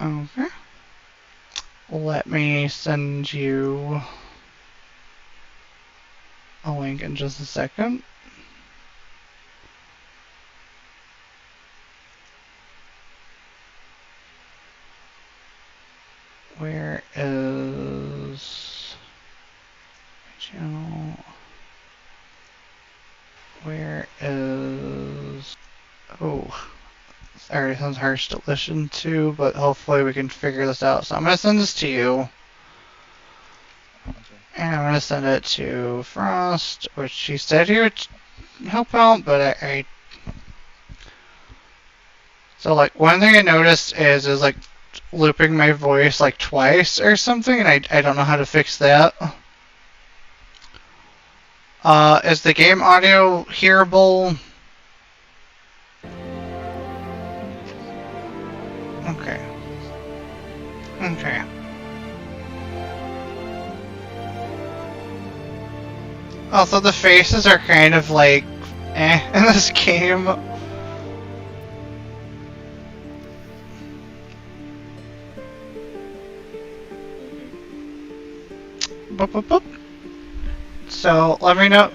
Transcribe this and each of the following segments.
Okay. Let me send you a link in just a second. Where is channel? Where is... Oh, already sounds harsh to listen to, but hopefully we can figure this out. So I'm going to send this to you. And I'm going to send it to Frost, which he said he would help out, but I... So, like, one thing I noticed is like, looping my voice, like, twice or something, and I don't know how to fix that. Is the game audio hearable? Okay. Okay. Also, the faces are kind of like, in this game. Boop, boop, boop. So, let me know.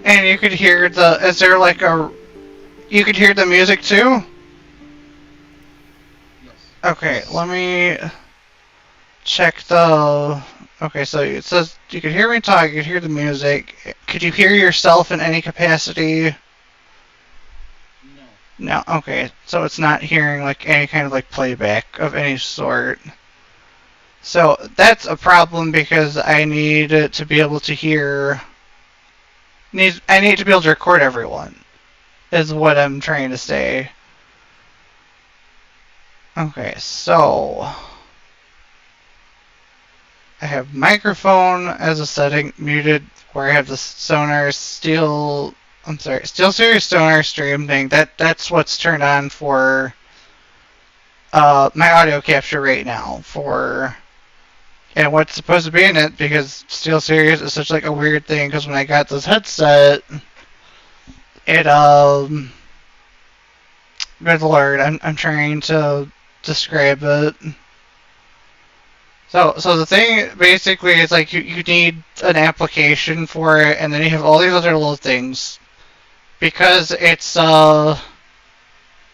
And you could hear the, is there like a, you could hear the music too? Okay, let me check the... Okay, so it says you could hear me talk, you could hear the music. Could you hear yourself in any capacity? No. No, okay. So it's not hearing like any kind of like playback of any sort. So that's a problem because I need it to be able to hear... I need to be able to record everyone, is what I'm trying to say. Okay, so... I have microphone as a setting muted where I have the Sonar Steel... I'm sorry, SteelSeries Sonar Stream thing. That's what's turned on for my audio capture right now for... And what's supposed to be in it, because SteelSeries is such like a weird thing, because when I got this headset, it, good lord, I'm trying to describe it. So the thing basically is like you need an application for it, and then you have all these other little things. Because it's a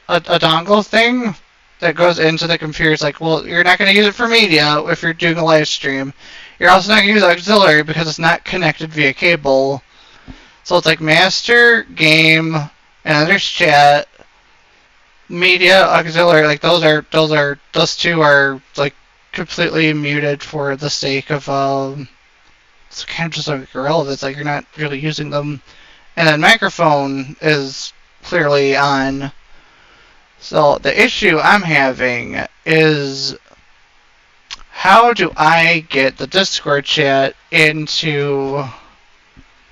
dongle thing that goes into the computer. It's like, well, you're not going to use it for media if you're doing a live stream. You're also not going to use auxiliary because it's not connected via cable. So it's like master, game, and then there's chat, media, auxiliary. Like those two are like completely muted for the sake of it's kind of just like irrelevant. It's like you're not really using them. And then microphone is clearly on. So the issue I'm having is how do I get the Discord chat into...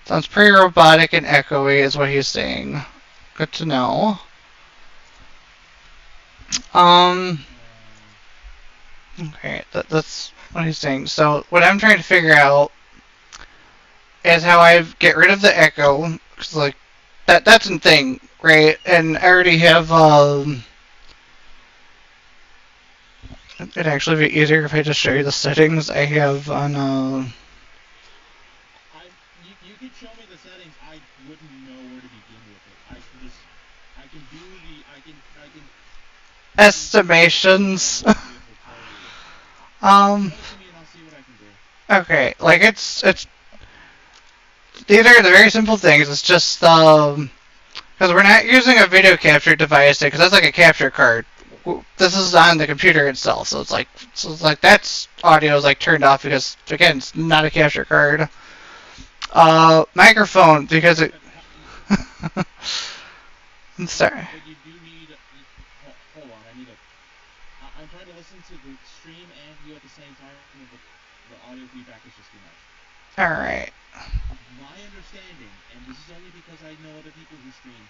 Sounds pretty robotic and echoey is what he's saying. Good to know. Okay, that's what he's saying. So what I'm trying to figure out is how I get rid of the echo. Cause like that's a thing, right? And I already have it'd actually be easier if I just show you the settings I have on You could show me the settings. I wouldn't know where to begin with it. I can do the estimations. Okay, like it's these are the very simple things. It's just because we're not using a video capture device because that's like a capture card. This is on the computer itself, so it's like that's audio is like turned off because again it's not a capture card. Microphone because it. I'm sorry. But you do need. Hold on, I'm trying to listen to the stream and you at the same time. The audio feedback is just too much. All right. My understanding, and this is only because I know other people who stream,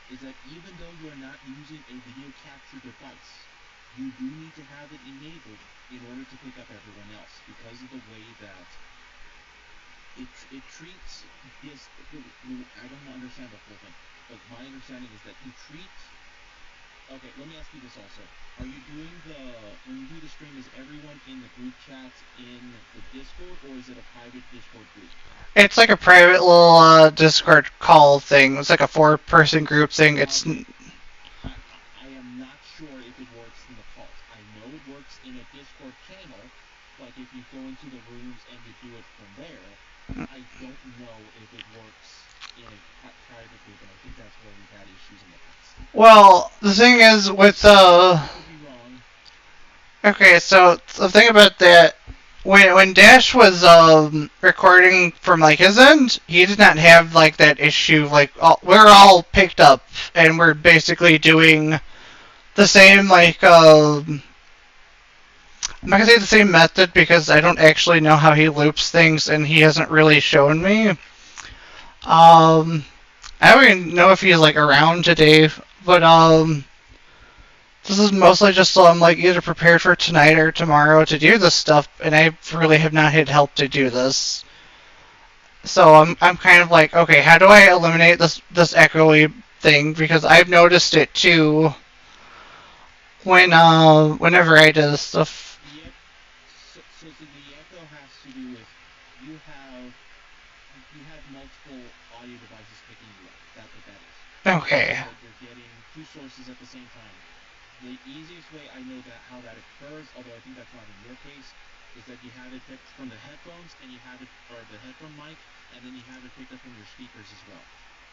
is that even though you are not using a video capture device, you do need to have it enabled in order to pick up everyone else because of the way that it treats this. I don't understand the whole thing, but my understanding is that you treat Okay, let me ask you this also. Are you doing when you do the stream, is everyone in the group chats in the Discord, or is it a private Discord group? It's like a private little Discord call thing. It's like a 4-person group thing. It's Okay. I am not sure if it works in the calls. I know it works in a Discord channel, like if you go into the rooms and you do it from there. I don't know if it works in a private group, and I think that's where we've had issues in the past. well, the thing is with I could be wrong. okay, so the thing about that, when Dash was recording from like his end, he did not have like that issue. Like we're all picked up, and we're basically doing the same like I'm not gonna say the same method because I don't actually know how he loops things, and he hasn't really shown me. I don't even know if he's like around today, but this is mostly just so I'm like either prepared for tonight or tomorrow to do this stuff, and I really have not had help to do this. So I'm kind of like, okay, how do I eliminate this echoey thing? Because I've noticed it too whenever I do this stuff. So the echo has to do with you have multiple audio devices picking you up. That's what that is. Okay. So you're getting two sources at the same time. The easiest way I know that how that occurs, although I think that's not in your case, is that you have it picked from the headphones and you have it, or the headphone mic, and then you have it picked up from your speakers as well.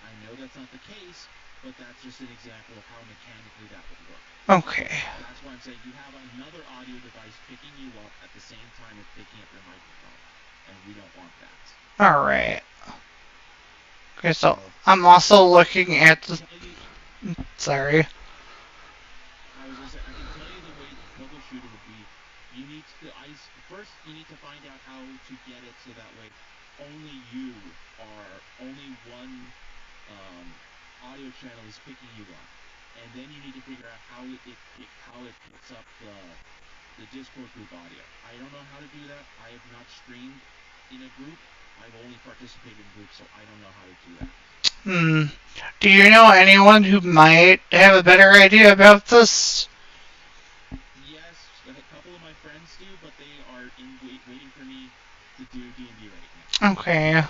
I know that's not the case, but that's just an example of how mechanically that would work. Okay. That's why I'm saying you have another audio device picking you up at the same time as picking up your microphone, and we don't want that. Alright. Okay, so I'm also looking at the... Sorry. I was gonna say, I can tell you the way to troubleshoot it would be, you need to first you need to find out how to get it so that way only one audio channel is picking you up, and then you need to figure out how it picks up the Discord group audio. I don't know how to do that. I have not streamed in a group. I've only participated in groups, so I don't know how to do that. Do you know anyone who might have a better idea about this? Yes, a couple of my friends do, but they are waiting for me to do D&D right now. Okay. And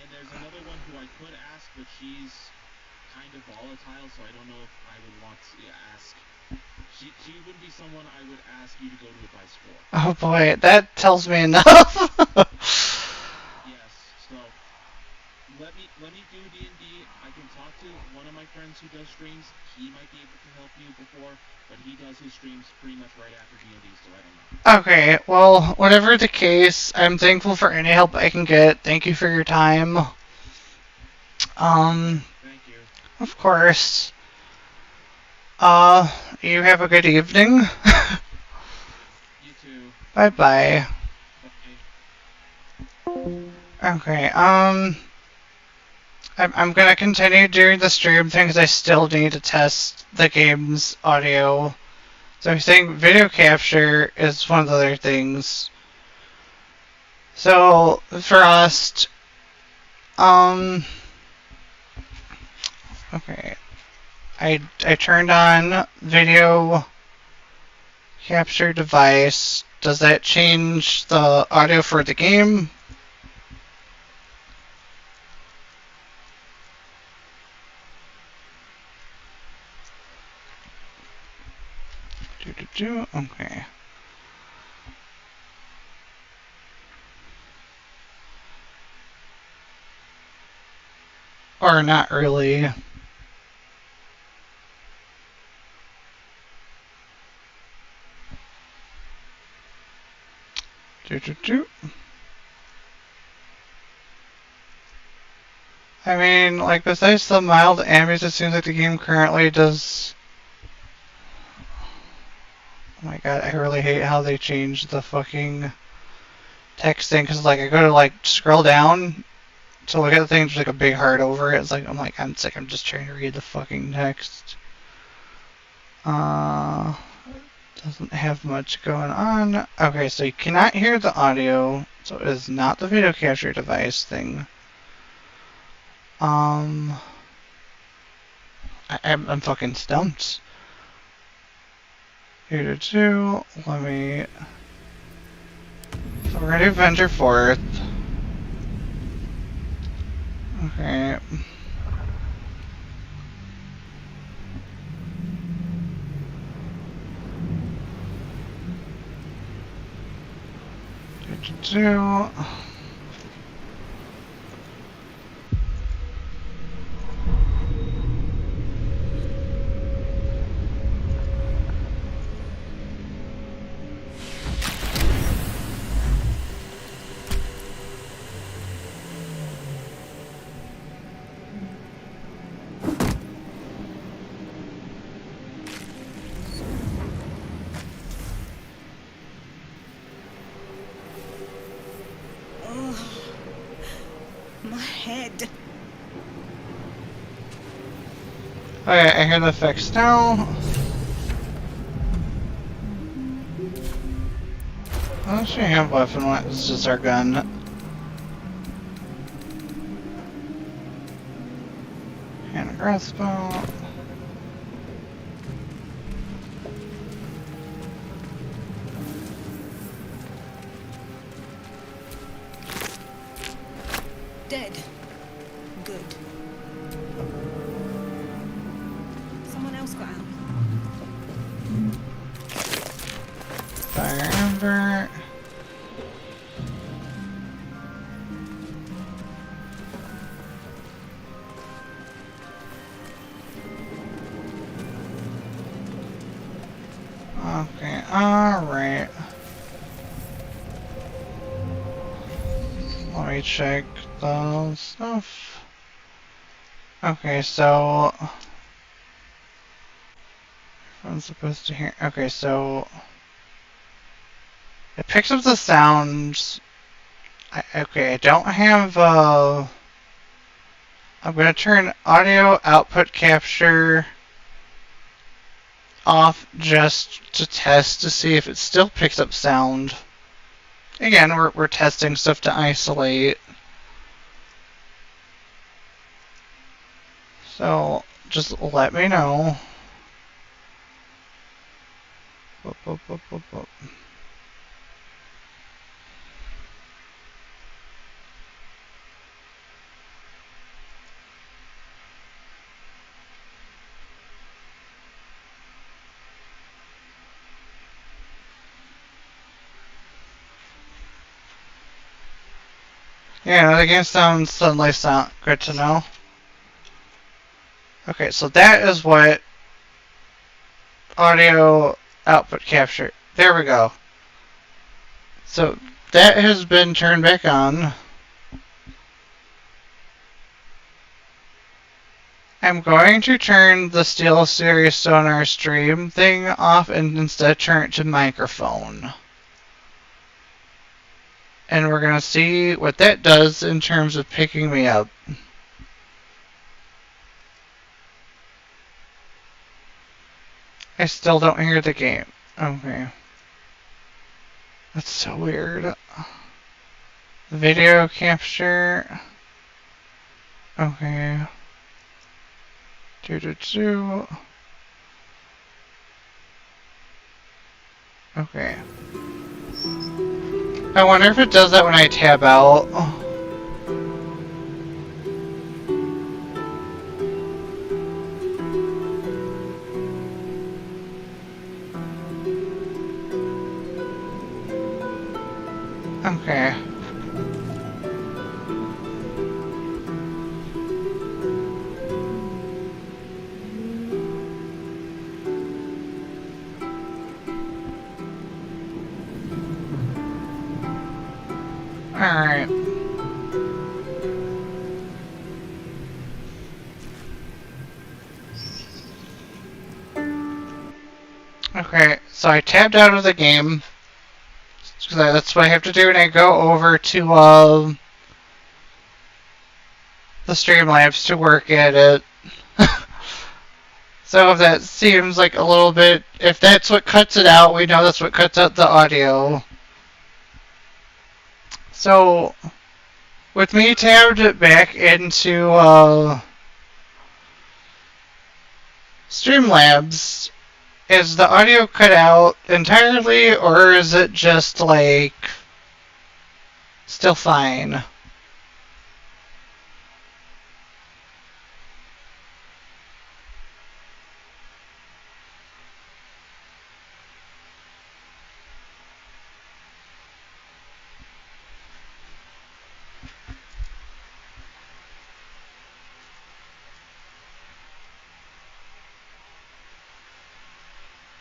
there's another one who I could ask, but she's kind of volatile, so I don't know if I would want to ask. She would be someone I would ask you to go to advice for. Oh boy, that tells me enough. Yes, so let me do D&D. I can talk to one of my friends who does streams. He might be able to help you before, but he does his streams pretty much right after D&D, so I don't know. Okay, well, whatever the case, I'm thankful for any help I can get. Thank you for your time. Thank you. Of course. You have a good evening. You too. Bye-bye. Okay. Okay, I'm gonna continue doing the stream thing because I still need to test the game's audio. So I'm saying video capture is one of the other things. So first, okay, I turned on video capture device. Does that change the audio for the game? Okay. Or not really. I mean, like, besides the mild ambience, it seems like the game currently does... Oh my god, I really hate how they changed the fucking texting, because, like, I go to, like, scroll down to look at the thing, there's, like, a big heart over it. It's like, I'm sick, I'm just trying to read the fucking text. Doesn't have much going on. Okay, so you cannot hear the audio, so it is not the video capture device thing. I'm fucking stumped. 2 to 2. Let me. So we're gonna do Venture Forth. Okay. Do. My head. Okay, I hear the fix now. Oh, she have weapon. It's just our gun. And a crossbow. Dead. Good. Someone else got out. Fire Ember. Okay, alright. Let me check the stuff. Okay, so I'm supposed to hear. Okay, so it picks up the sounds. Okay, I don't have. I'm gonna turn audio output capture off just to test to see if it still picks up sound. Again, we're testing stuff to isolate. So just let me know. Boop, boop, boop, boop, boop. Yeah, the game sounds suddenly sound good to know. Okay, so that is what audio output capture. There we go. So that has been turned back on. I'm going to turn the SteelSeries Sonar stream thing off and instead turn it to microphone. And we're going to see what that does in terms of picking me up. I still don't hear the game. Okay. That's so weird. Video capture. Okay. Do. Okay. I wonder if it does that when I tab out. Okay. Alright. Okay, so I tabbed out of the game. That's what I have to do when I go over to the Streamlabs to work at it. So if that seems like a little bit, if that's what cuts it out, we know that's what cuts out the audio. So with me tabbed it back into Streamlabs, is the audio cut out entirely, or is it just like still fine?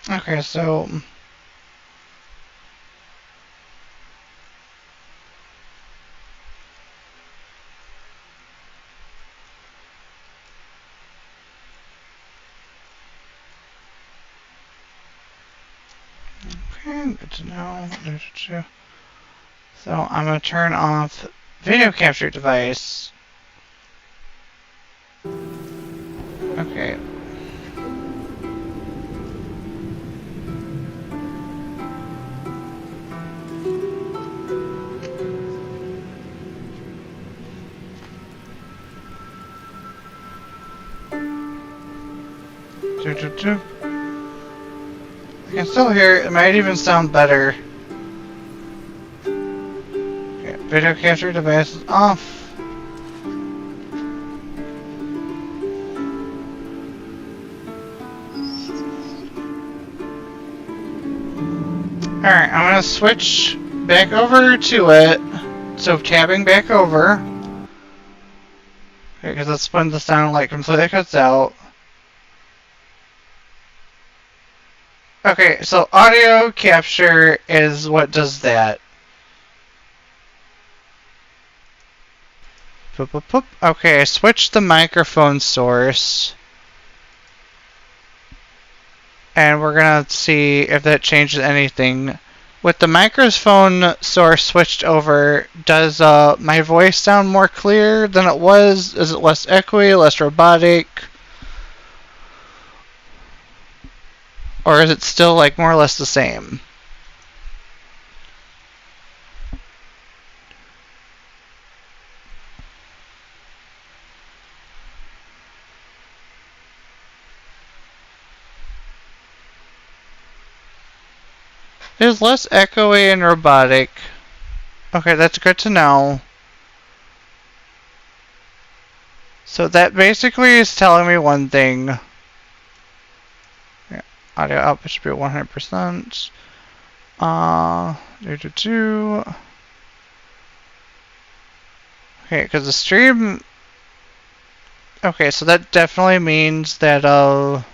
Okay, so okay, good to know. So I'm gonna turn off video capture device. Okay. I can still hear it. It might even sound better. Okay, video capture device is off. Alright, I'm gonna switch back over to it. So tabbing back over. Okay, because that's when the sound like completely cuts out. Okay, so audio capture is what does that. Boop, boop, boop. Okay, switch the microphone source. And we're gonna see if that changes anything. With the microphone source switched over, does my voice sound more clear than it was? Is it less echoey, less robotic? Or is it still like more or less the same? It is less echoey and robotic. Okay, that's good to know. So that basically is telling me one thing. Yeah, audio output should be at 100%. Okay, because the stream... Okay, so that definitely means that,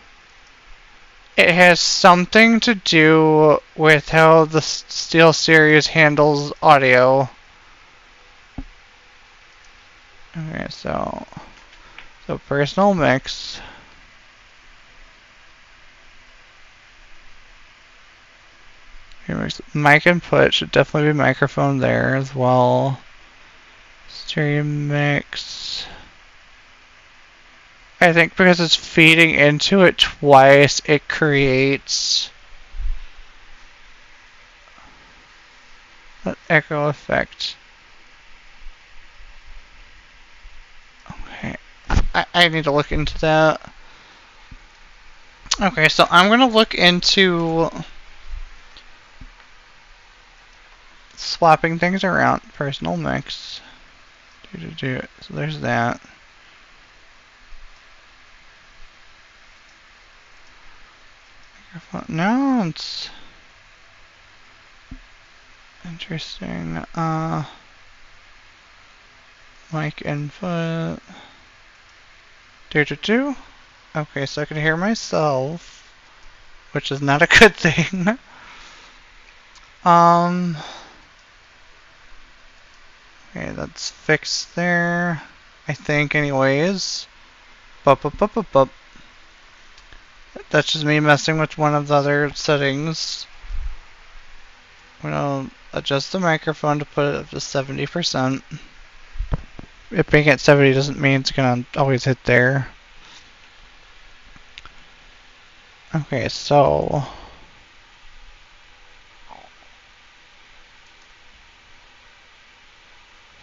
it has something to do with how the SteelSeries handles audio. Okay, so personal mix. Mic input should definitely be microphone there as well. Stream mix. I think because it's feeding into it twice, it creates that echo effect. Okay, I need to look into that. Okay, so I'm gonna look into swapping things around. Personal mix. So there's that. No, it's interesting. Mic input. Okay, so I can hear myself, which is not a good thing. Okay, that's fixed there. I think, anyways. Bup. That's just me messing with one of the other settings. I'm gonna adjust the microphone to put it up to 70%. It being at 70 doesn't mean it's gonna always hit there. Okay, so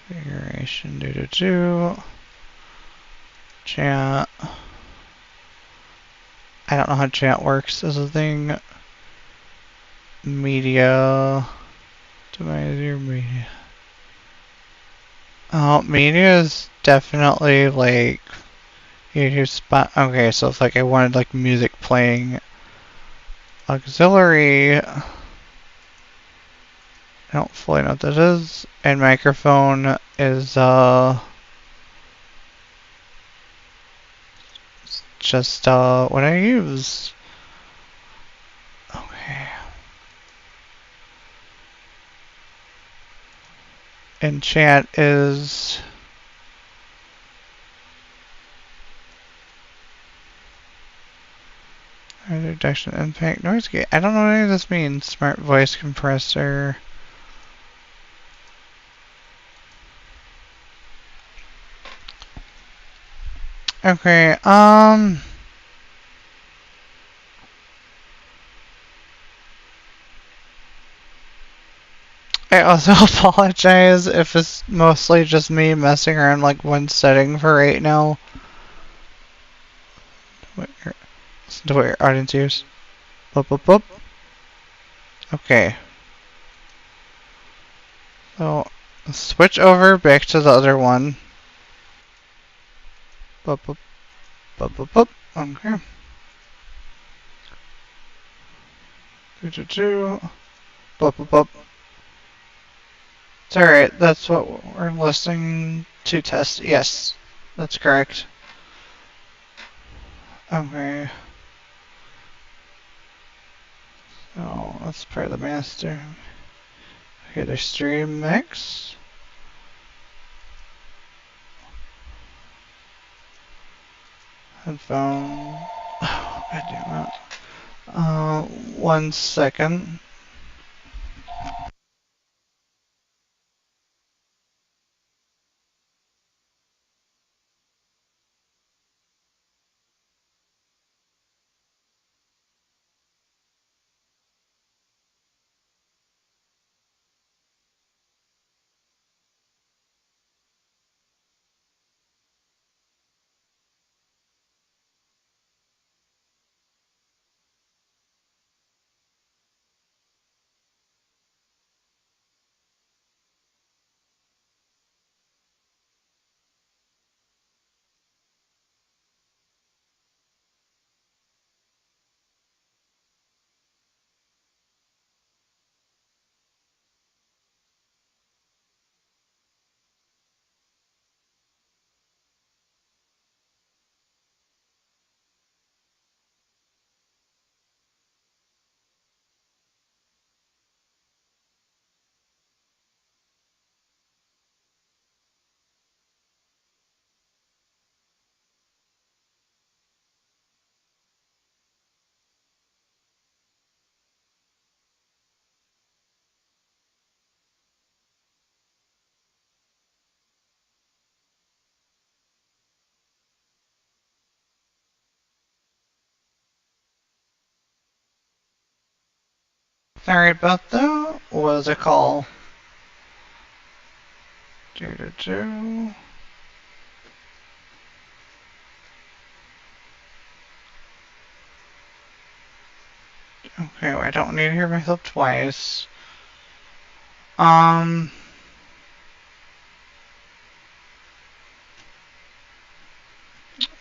configuration chat. I don't know how chat works as a thing. Media. Optimize your media. Oh, media is definitely like YouTube spot. Okay, so if like I wanted like music playing, auxiliary. I don't fully know what that is. And microphone is just what I use. Okay. And chat is reduction impact noise gate. I don't know what any of this means. Smart voice compressor. Okay, I also apologize if it's mostly just me messing around like one setting for right now. Listen to what your audience hears. Boop, boop, boop. Okay. So, switch over back to the other one. Boop, boop, boop, boop, boop. Okay. Boop, boop, boop. It's alright, that's what we're listening to test. Yes, that's correct. Okay. So, let's pair the master. Okay, there's stream mix. Headphone. Oh, God damn it. 1 second. Sorry about that. What was it called? Okay, I don't need to hear myself twice.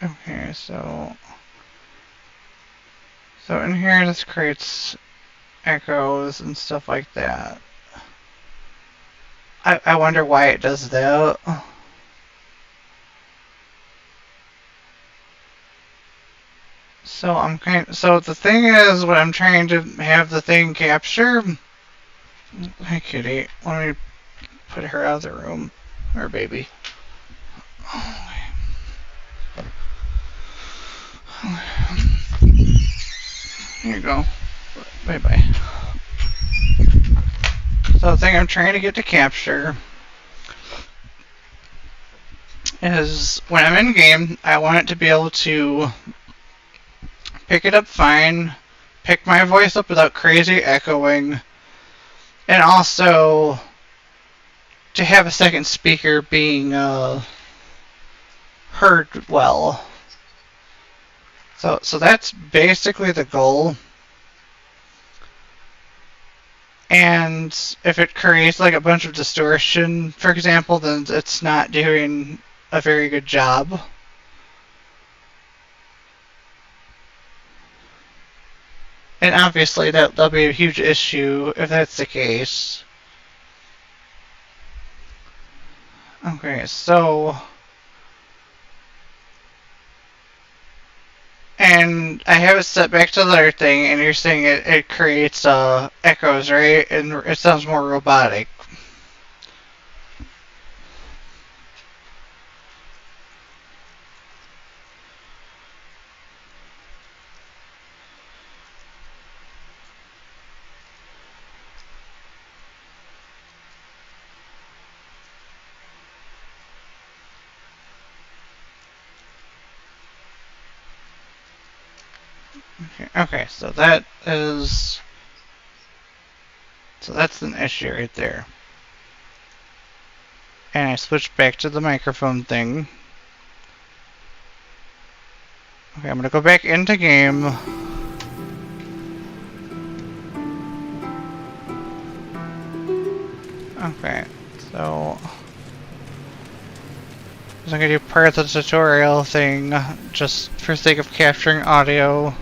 Okay, so in here this creates echoes and stuff like that. I wonder why it does that. So the thing is, when I'm trying to have the thing capture. Hi, kitty. Let me put her out of the room. Her baby. Here you go. Bye bye. So the thing I'm trying to get to capture is when I'm in game, I want it to be able to pick it up fine, pick my voice up without crazy echoing, and also to have a second speaker being heard well. So that's basically the goal. And if it creates like a bunch of distortion, for example, then it's not doing a very good job. And obviously that'll be a huge issue if that's the case. Okay, so... And I have it set back to the other thing, and you're saying it creates echoes, right? And it sounds more robotic. Okay, so that is... So that's an issue right there. And I switched back to the microphone thing. Okay, I'm gonna go back into game. Okay, so... I'm gonna do part of the tutorial thing, just for sake of capturing audio.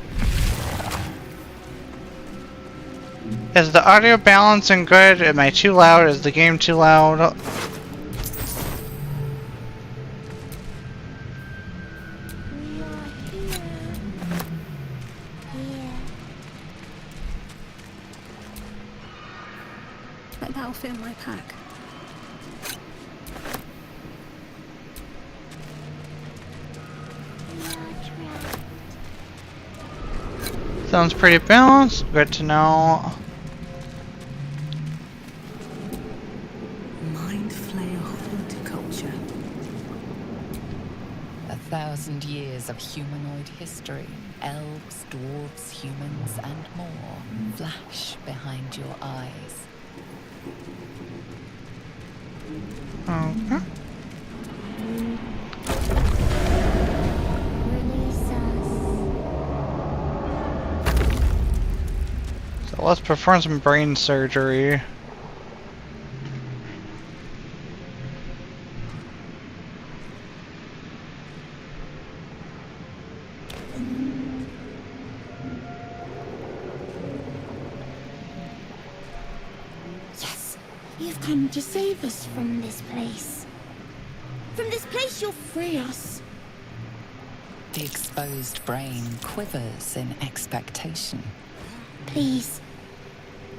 Is the audio balancing good? Am I too loud? Is the game too loud? But that'll fit in my pack. Sounds pretty balanced. Good to know. Mind Flayer horticulture. 1,000 years of humanoid history. Elves, dwarves, humans, and more flash behind your eyes. Okay. So let's perform some brain surgery. Yes, you've come to save us from this place. From this place you'll free us. The exposed brain quivers in expectation. Please.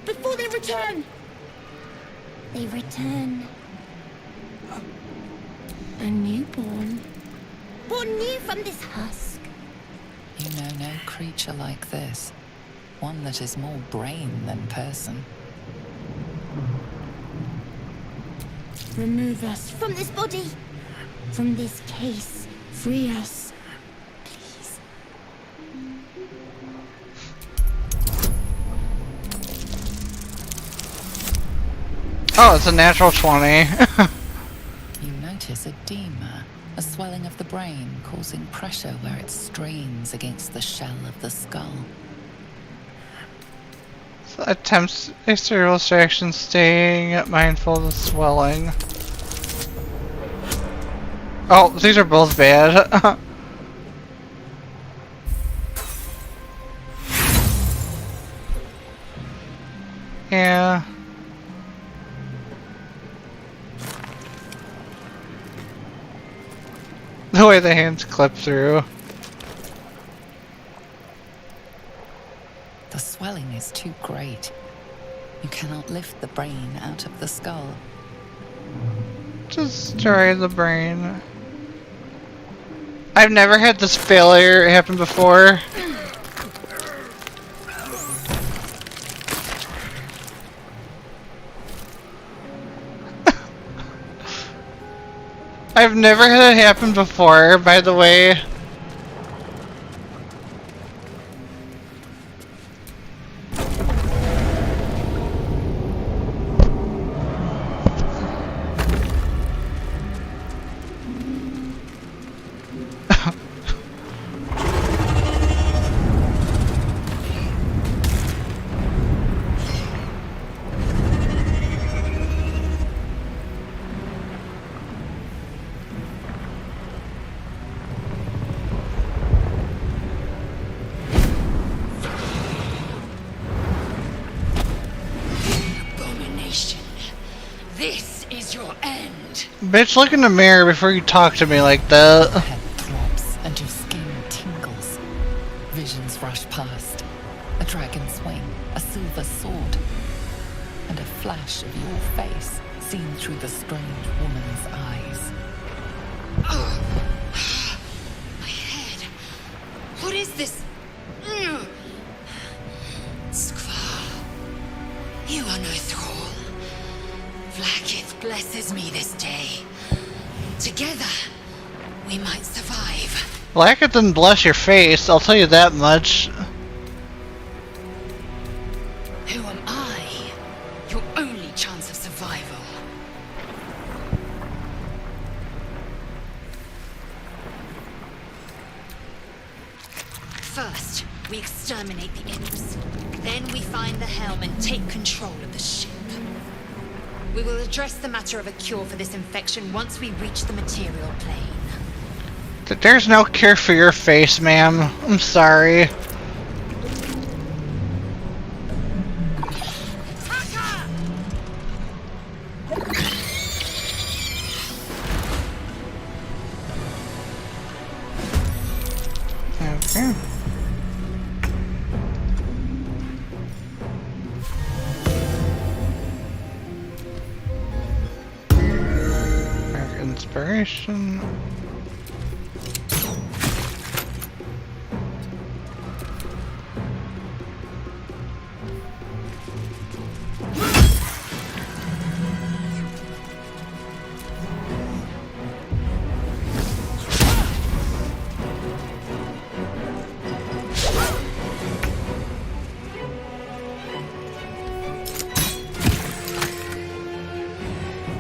Before they return. They return. A newborn. Born new from this husk. You know no creature like this. One that is more brain than person. Remove us from this body. From this case. Free us. Please. Oh, it's a natural 20. You notice edema, a swelling of the brain causing pressure where it strains against the shell of the skull. So attempts exterior distraction, staying mindful of the swelling. Oh, these are both bad. Yeah. The way the hands clip through. The swelling is too great. You cannot lift the brain out of the skull. Destroy the brain. I've never had this failure happen before. I've never had it happen before, by the way. is your end. Bitch, look in the mirror before you talk to me like Your that. head drops and your skin tingles. Visions rush past. A dragon's wing, a silver sword, and a flash of your face seen through the strange woman's eyes. My head. What is this? Skvar. You are no thrall. Vlaakith blesses me this day. Together, we might survive. Black it didn't bless your face, I'll tell you that much. Who am I? Your only chance of survival. First, we exterminate the imps. Then we find the helm and take control of the ship. We will address the matter of a cure for this infection once we reach the material plane. There's no cure for your face, ma'am. I'm sorry. Okay. Inspiration.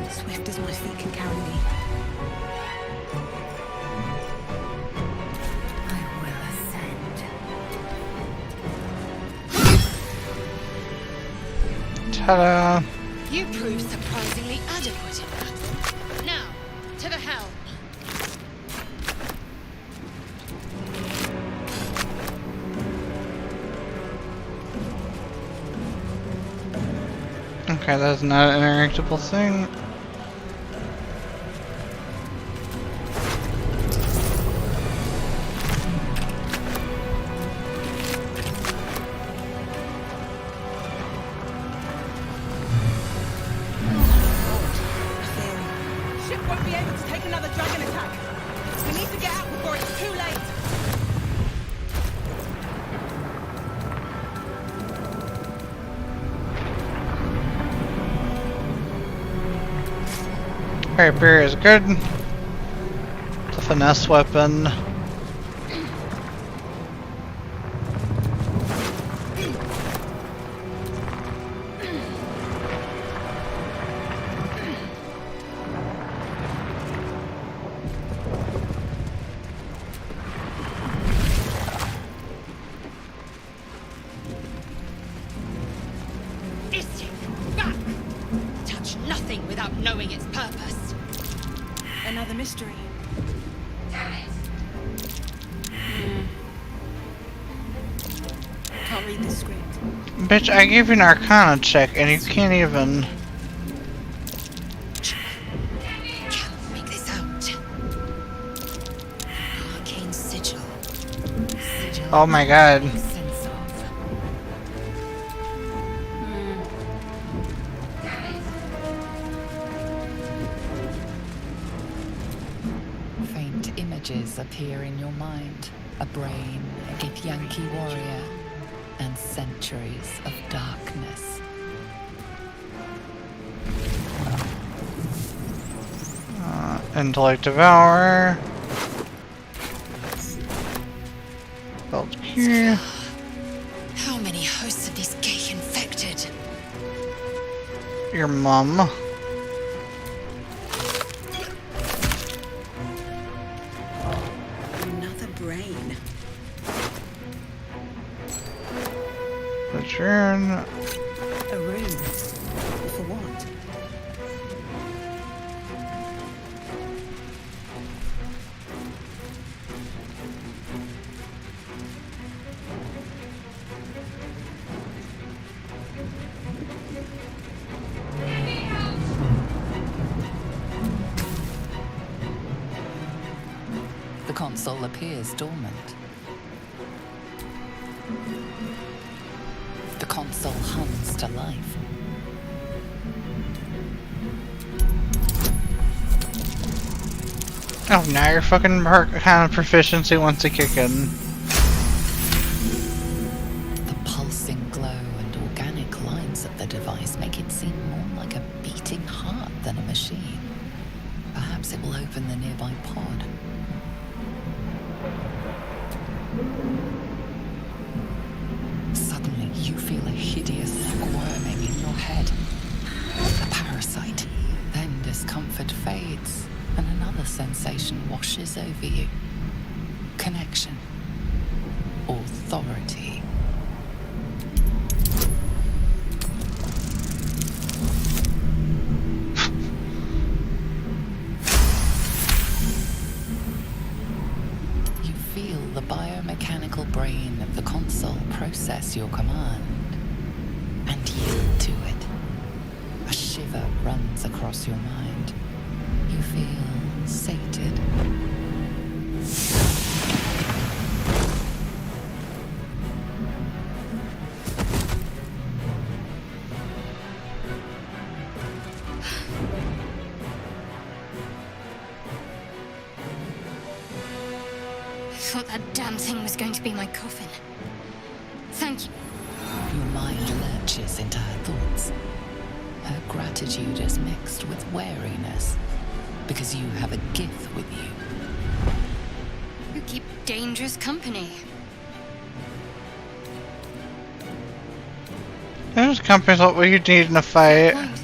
Swift as my feet can carry me. I will ascend. Ta-da. You prove surprisingly adequate in that. Now, to the helm. Okay, that's not an interactable thing. Ship won't be able to take another dragon attack. We need to get out before it's too late. Rapier is good. It's a finesse weapon. Istik, back! Touch nothing without knowing its purpose. Another mystery. Can't read the script. Bitch, I gave you an Arcana check and you can't even. Can't make this out. Arcane sigil. Sigil. Oh my god. Sense of. Faint images appear in your mind. A brain, a Githyanki warrior, and centuries of darkness. Intellect Devour. Belt here. How many hosts of these gay infected? Your mum. Another brain. Return. A room. For what? console appears dormant. The console hums to life. Oh, now your fucking kind of proficiency wants to kick in. The pulsing glow and organic lines of the device make it seem more like a beating heart than a machine. Perhaps it will open the nearby pod. Suddenly, you feel a hideous squirming in your head. A parasite. Then discomfort fades, and another sensation washes over you. Connection. Authority. You feel the biomechanical brain of the console process your command and yield to it. A shiver runs across your mind. You feel sated. I thought that damn thing was going to be my coffin. Thank you. Your mind lurches into her thoughts. Her gratitude is mixed with wariness, because you have a gift with you. You keep dangerous company. There's companies what you need in a fight. Point.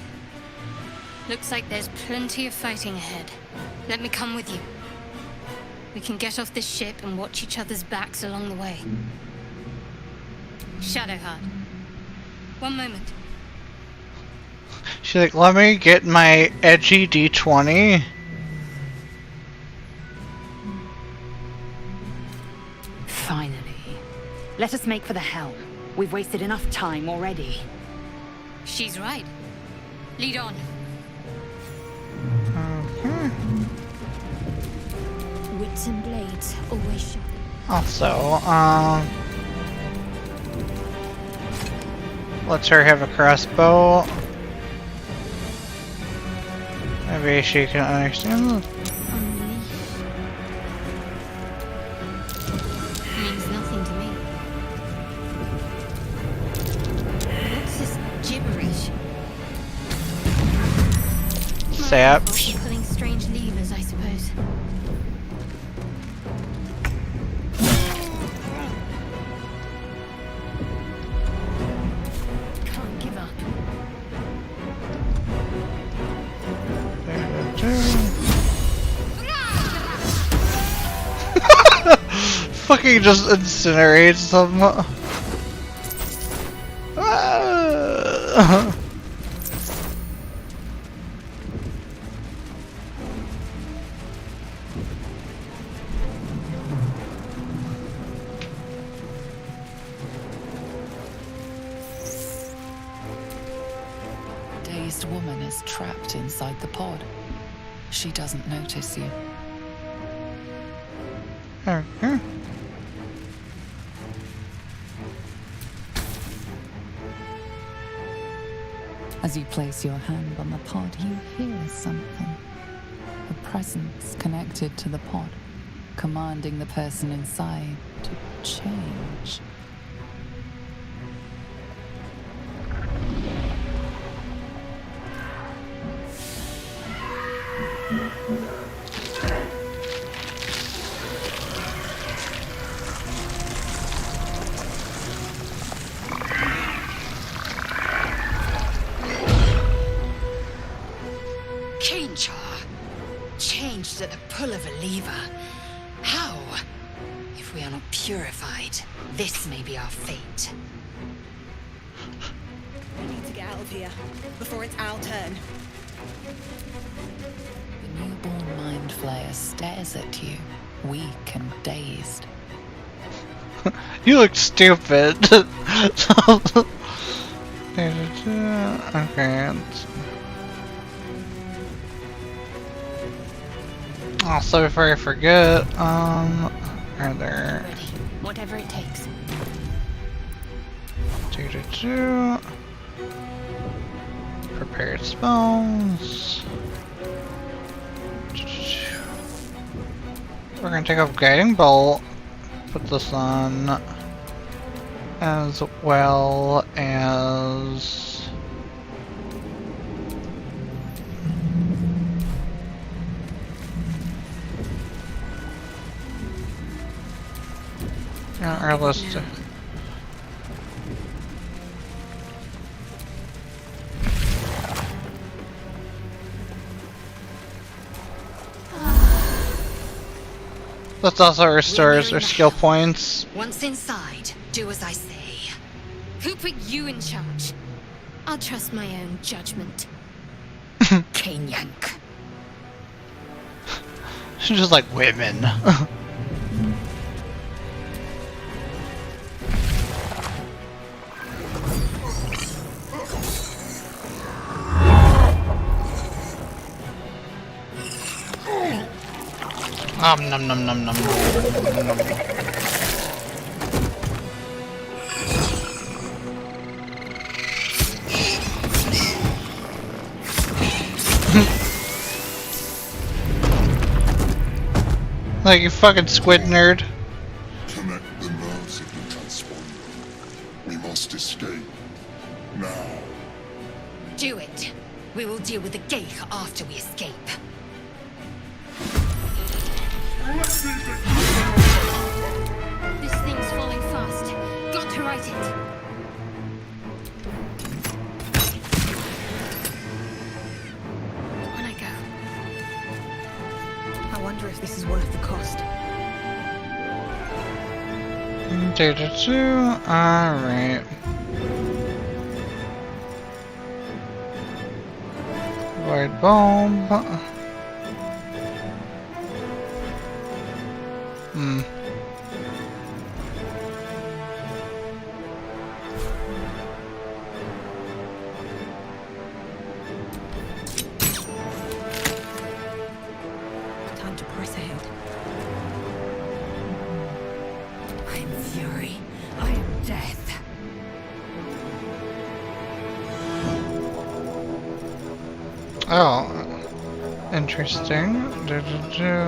Looks like there's plenty of fighting ahead. Let me come with you. We can get off this ship and watch each other's backs along the way. Shadowheart. One moment. She's like, let me get my edgy D20. Finally. Let us make for the helm. We've wasted enough time already. She's right. Lead on. Wits and blades always sharp. Also, lets her have a crossbow. Maybe she can understand. Means nothing to me. What's this gibberish? Sap. Pulling strange levers, I suppose. Can't give up. Fucking just incinerates them. Ah. Dazed woman is trapped inside the pod. She doesn't notice you. Okay. As you place your hand on the pod, you hear something. A presence connected to the pod, commanding the person inside to change. Cainchar. Changed at the pull of a lever. How? If we are not purified, this may be our fate. We need to get out of here before it's our turn. The newborn mind flayer stares at you, weak and dazed. You look stupid. Okay. Also, before I forget, are there Ready. Whatever it takes. 2 prepared spells. We're gonna take off Guiding Bolt, put this on, as well as our list. Let's also restore our skill points. Once inside, do as I say. Who put you in charge? I'll trust my own judgment. Cane yank. She's just like women. Nom nom nom nom nom nom. Like you fucking squid nerd. Connect the nerves of the transponder. We must escape. Now. Do it. We will deal with the Geich after we escape. This thing's falling fast. Got to right it. On I go. I wonder if this is worth the cost. Data 2. Alright. Void bomb. Time to press ahead. I am fury. I am death. Oh, interesting. I won't give in.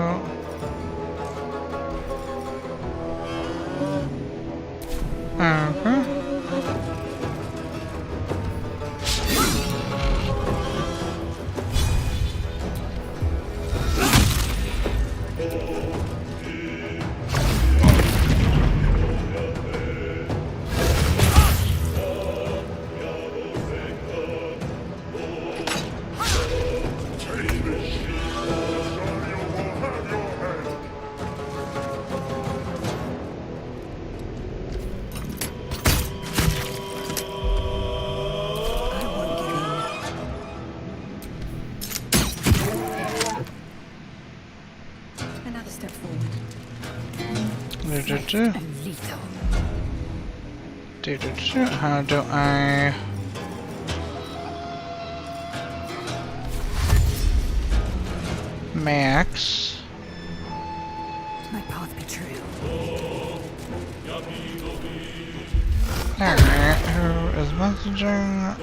Another step forward. And lethal. How do I... Max. My path be true. Alright, who is messaging?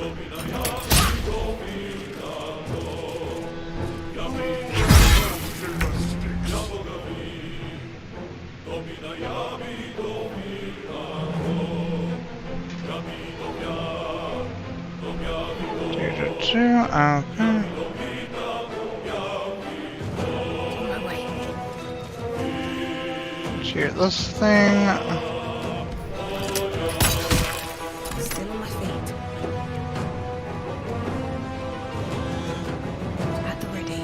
Okay. On my way. Shoot this thing. Still on my feet. At the ready.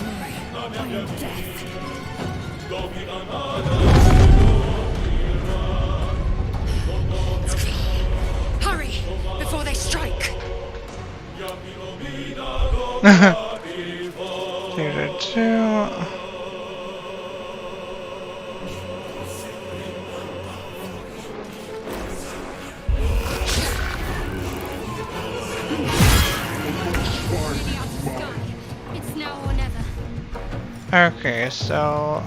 Fury. I am death. Hurry! Before they strike! Okay, so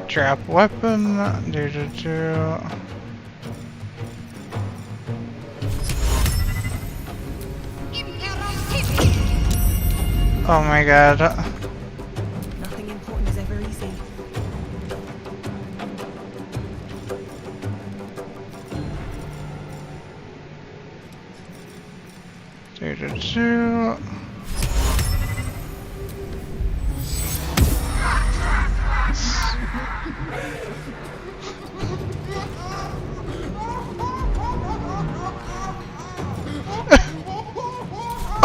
drop weapon. Oh my god. Nothing important is ever easy.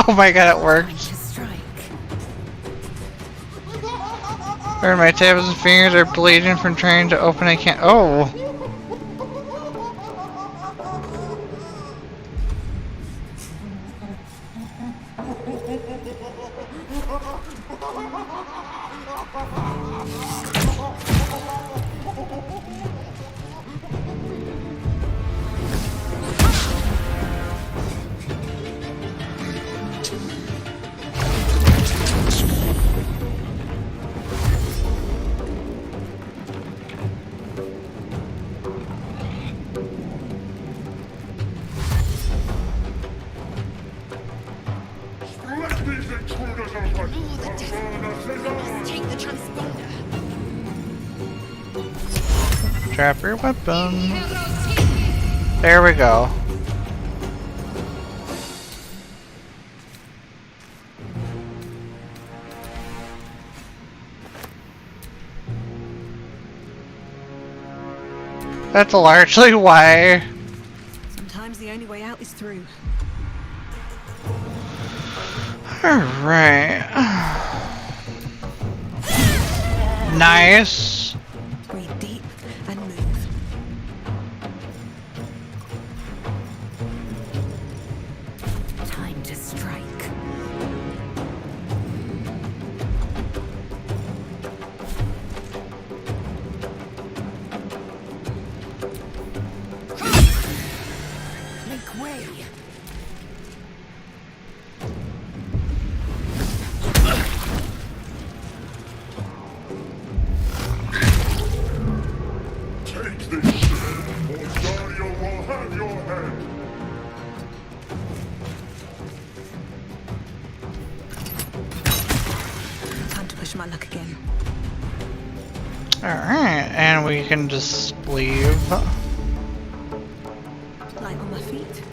Oh my god, it worked. Or my tabs and fingers are bleeding from trying to open a can. Oh! Let these intruders open! Take the transponder. Drop your weapon. There we go. That's largely why. Sometimes the only way out is through. Alright. Nice. Breathe deep and move. Time to strike. Make way. Take this shit, or Dario will have your head! Time to push my luck again. Alright, and we can just leave. Light on my feet.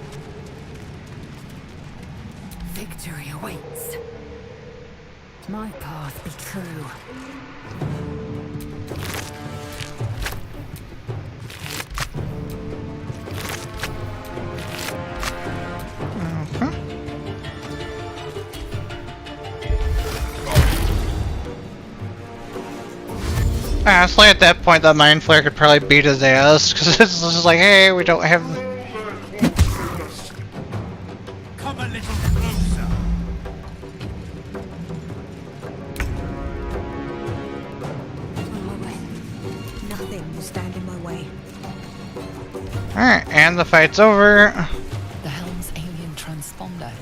Victory awaits. My path be true. Honestly, at that point, the Mind Flare could probably beat his ass, because it's just like, hey, we don't have... Come a little closer. On my way. Nothing will stand in my way. Alright, and the fight's over. The Helm's alien transponder.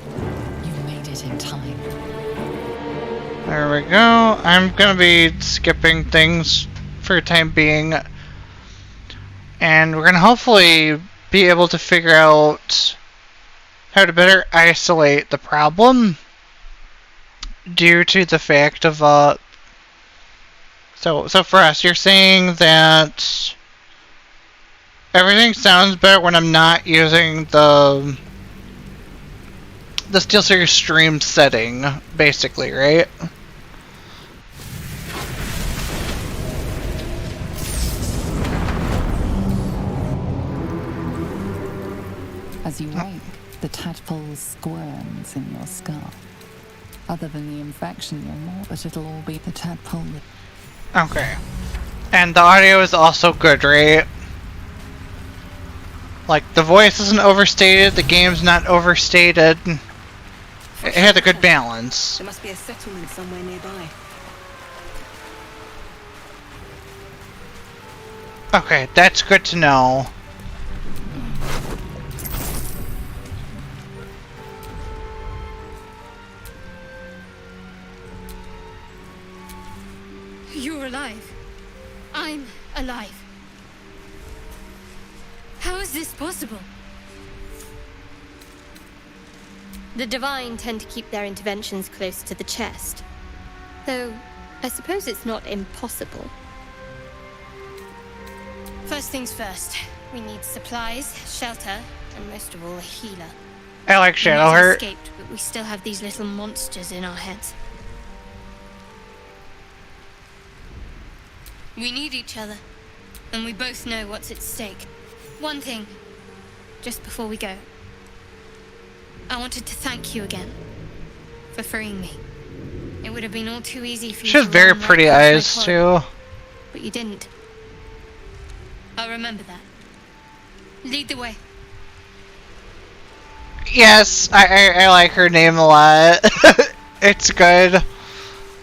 You made it in time. There we go. I'm gonna be skipping things for the time being. And we're gonna hopefully be able to figure out how to better isolate the problem due to the fact of so for us, you're saying that everything sounds better when I'm not using the SteelSeries stream setting, basically, right? As you wake, the tadpole squirms in your skull. Other than the infection, you're more, but it'll all be the tadpole. Okay. And the audio is also good, right? Like, the voice isn't overstated, the game's not overstated. It had a good balance. There must be a settlement somewhere nearby. Okay, that's good to know. alive. I'm alive. How is this possible? The Divine tend to keep their interventions close to the chest. Though, I suppose it's not impossible. First things first. We need supplies, shelter, and most of all, a healer. I like We might have Shadowheart. escaped, but we still have these little monsters in our heads. We need each other, and we both know what's at stake. One thing, just before we go. I wanted to thank you again for freeing me. It would have been all too easy for you She has to very run right pretty past my eyes corridor, too. but you didn't. I'll remember that. Lead the way. Yes, I like her name a lot. It's good.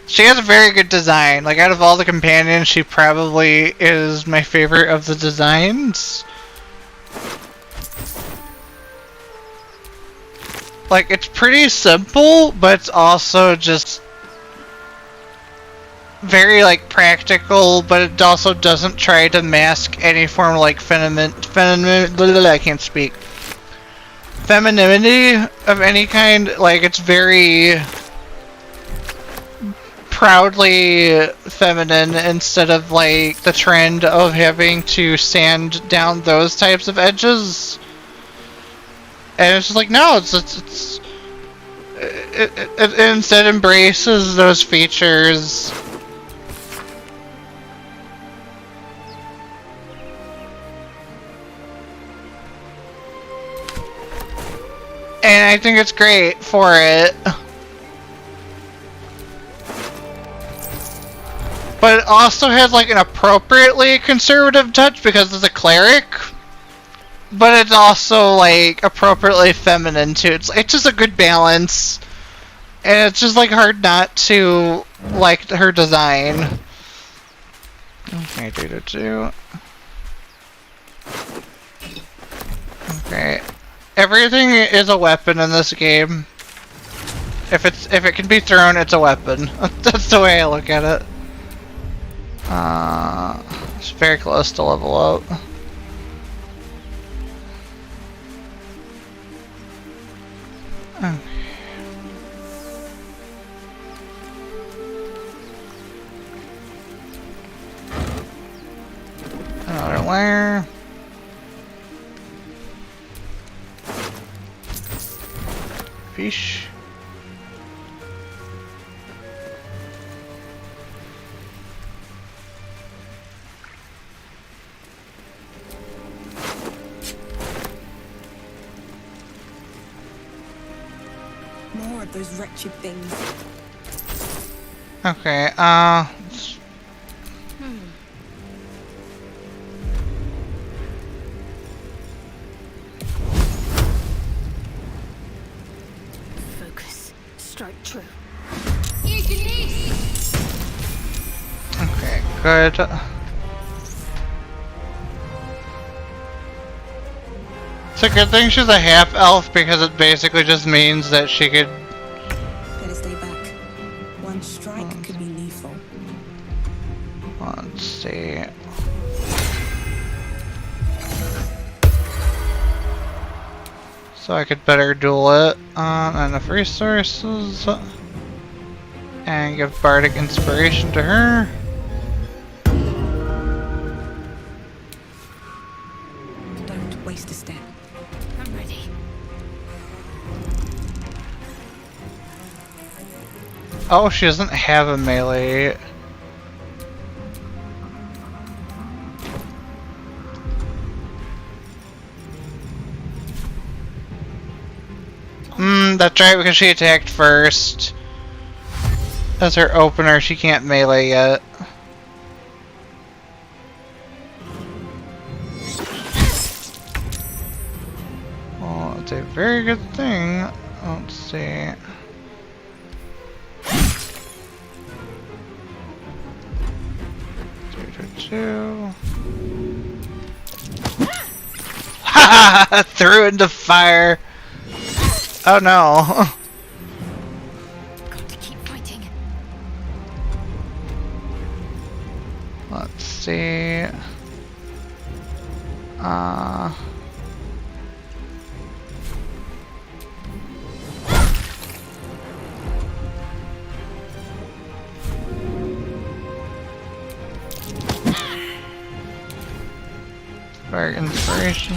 She has a very good design. Like, out of all the companions, she probably is my favorite of the designs. Like, it's pretty simple, but it's also just very, like, practical, but it also doesn't try to mask any form of, like, I can't speak. Femininity of any kind. Like, it's very proudly feminine instead of, like, the trend of having to sand down those types of edges. And it's just like, no, it instead embraces those features. And I think it's great for it. But it also has like an appropriately conservative touch because it's a cleric. But it's also like appropriately feminine too. It's just a good balance. And it's just like hard not to like her design. Okay, do. Okay. Everything is a weapon in this game. If it can be thrown, it's a weapon. That's the way I look at it. It's very close to level up. Okay. Another layer. Fish. More of those wretched things. Okay, Focus. Strike true. okay, good. It's a good thing she's a half-elf because it basically just means that she could... Better stay back. One strike could be lethal. Let's see... So I could better duel it on enough resources. And give Bardic Inspiration to her. Don't waste a step. I'm ready. Oh, she doesn't have a melee. That's right, because she attacked first. That's her opener, she can't melee yet. Well, it's a very good thing. Let's see. Two. Ha! Threw into fire. Oh no. Got to keep fighting. Let's see. Fire inspiration.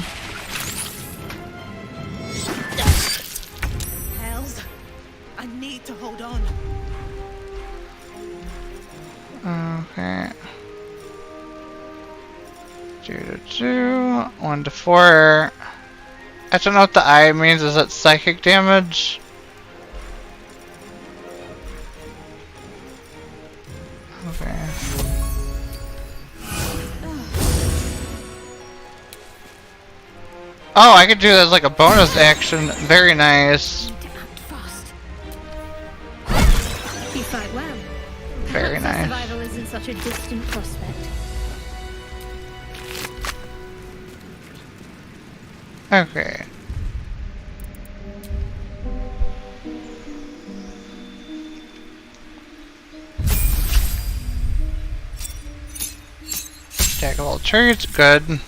Hells, I need to hold on. Okay. 2 to 2, 1 to 4. I don't know what the I means. Is that psychic damage? Okay. Oh, I could do that as like a bonus action. Very nice. You fight well. Very Perhaps our nice. survival isn't such a distant prospect. Okay. Jack of all trades, good.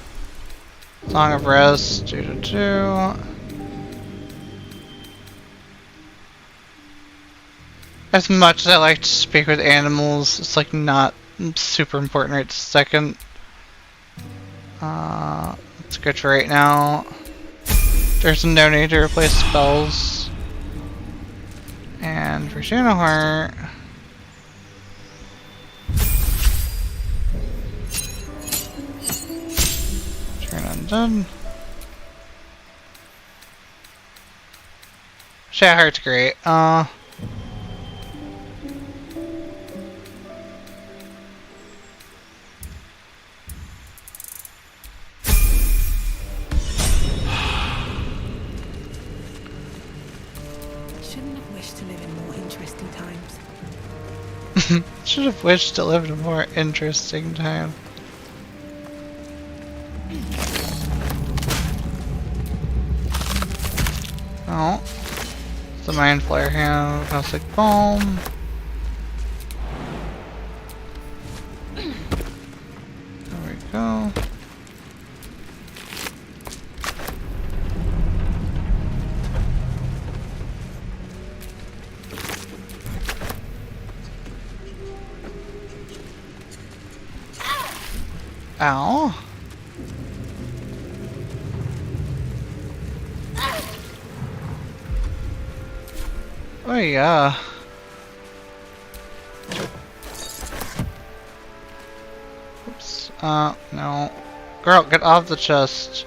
Song of Rest, 2 to 2. As much as I like to speak with animals, it's like not super important right this second. It's good for right now. There's no need to replace spells. And for Xanaheart, turn undone. Xanaheart's great. Shouldn't have wished to live in more interesting times. Should have wished to live in a more interesting time. Oh. It's the Mind Flare hand, Cosmic Bomb. There we go. Ow. Oh yeah. Oops. No. Girl, get off the chest.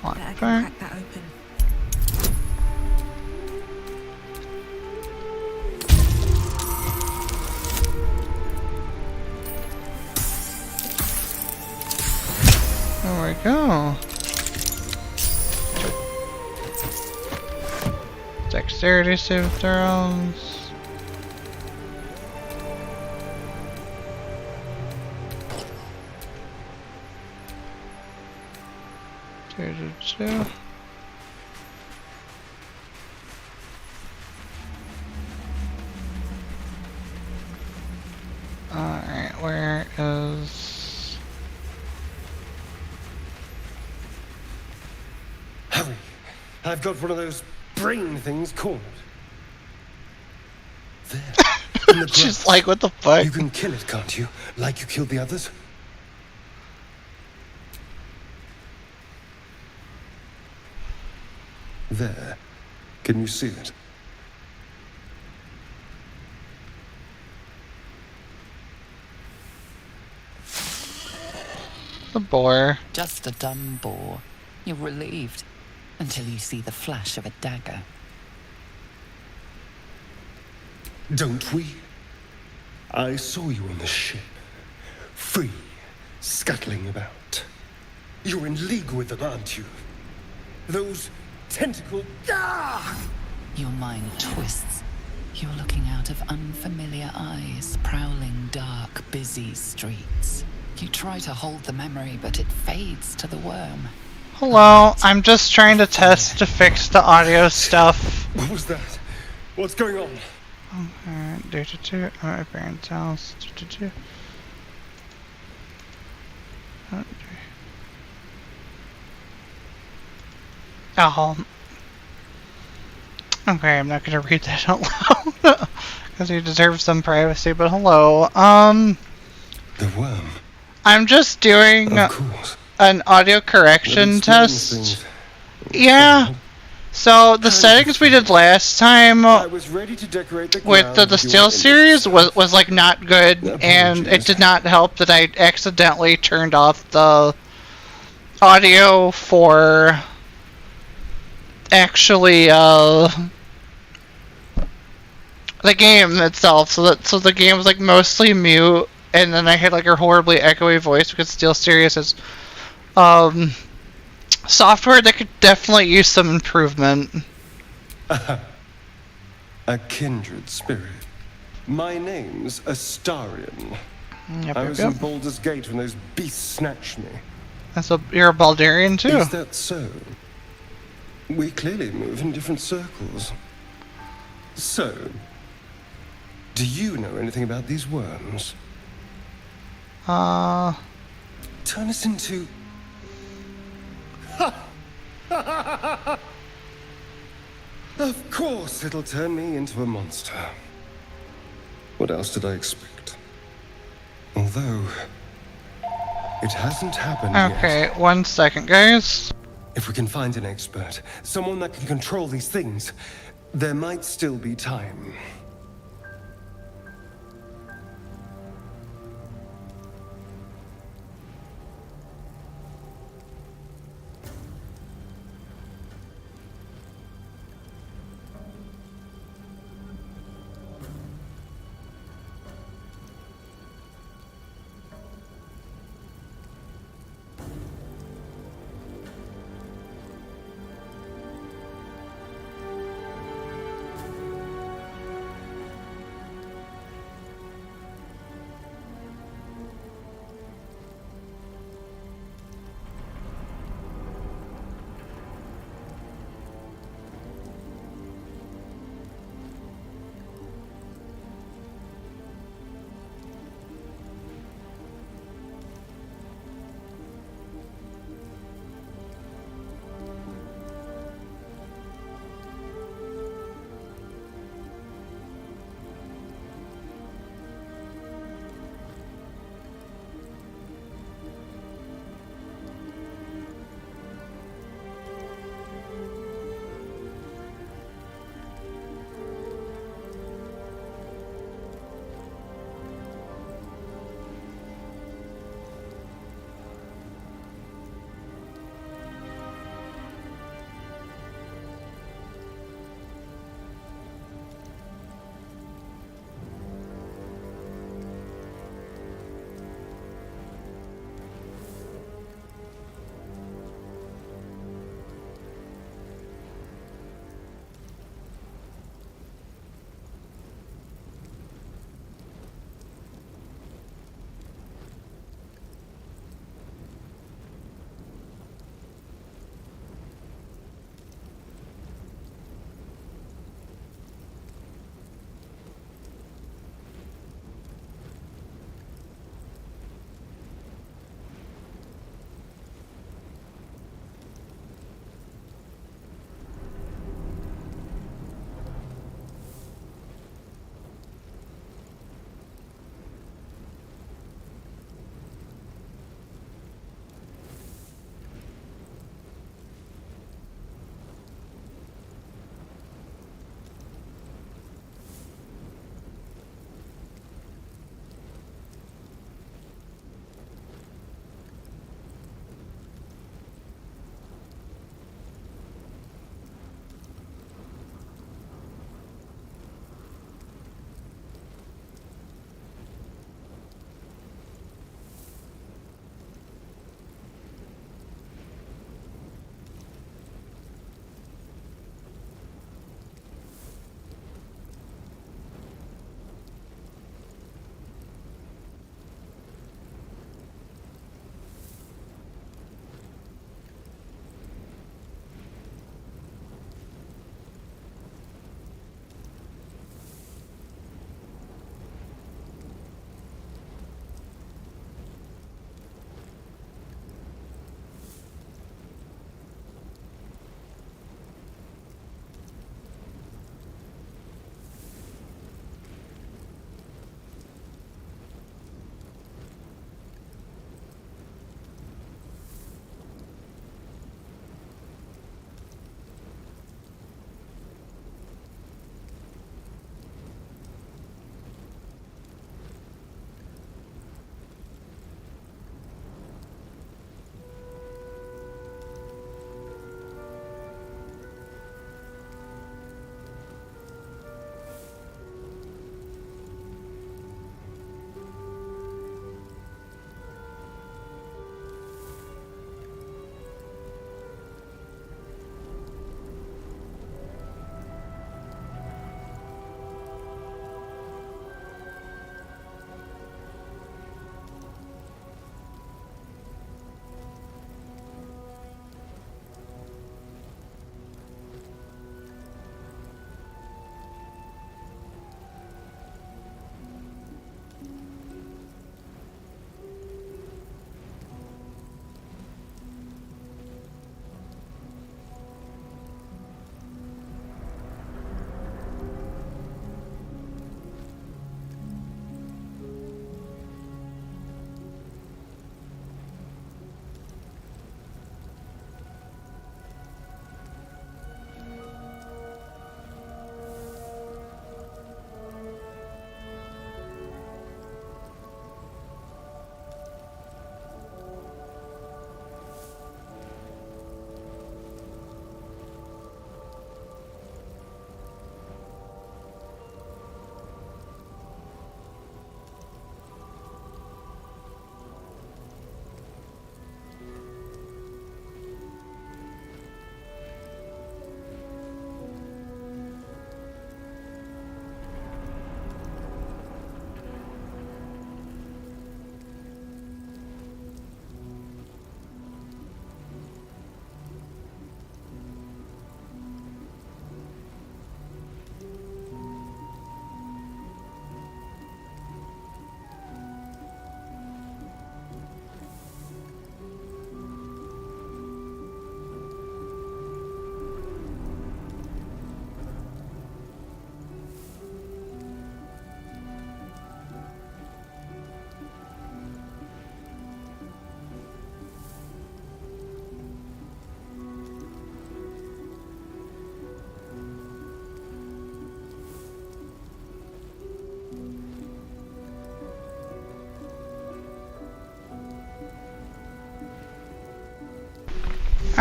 Better go crack that open. There we go. Dexterity save throws. Two. Alright, where is... Hurry! I've got one of those brain things cornered. There. In the She's grass. like, what the fuck? You can kill it, can't you? Like you killed the others? There. Can you see it? The boar. Just a dumb boar. You're relieved until you see the flash of a dagger. Don't we? I saw you on the ship. Free, scuttling about. You're in league with them, aren't you? Those tentacle... Ah! Your mind twists. You're looking out of unfamiliar eyes, prowling dark, busy streets. You try to hold the memory, but it fades to the worm. Hello, I'm just trying to test to fix the audio stuff. What was that? What's going on? Okay, I'm at my parents' house. Oh. Okay, I'm not gonna read that out loud because you deserve some privacy. But hello, The worm. I'm just doing an audio correction test. Yeah. So the settings we did last time I was ready to decorate the with the Steel series was like not good, and it did not help that I accidentally turned off the audio for actually the game itself, so the game was like mostly mute, and then I had like a horribly echoey voice because Steel Series is software that could definitely use some improvement. A kindred spirit. My name's Astarion. Yep, I was in Baldur's Gate when those beasts snatched me. You're a Baldurian too. Is that so? We clearly move in different circles. So, do you know anything about these worms? Turn us into... Of course it'll turn me into a monster. What else did I expect? Although... it hasn't happened yet. Okay, 1 second, guys. If we can find an expert, someone that can control these things, there might still be time.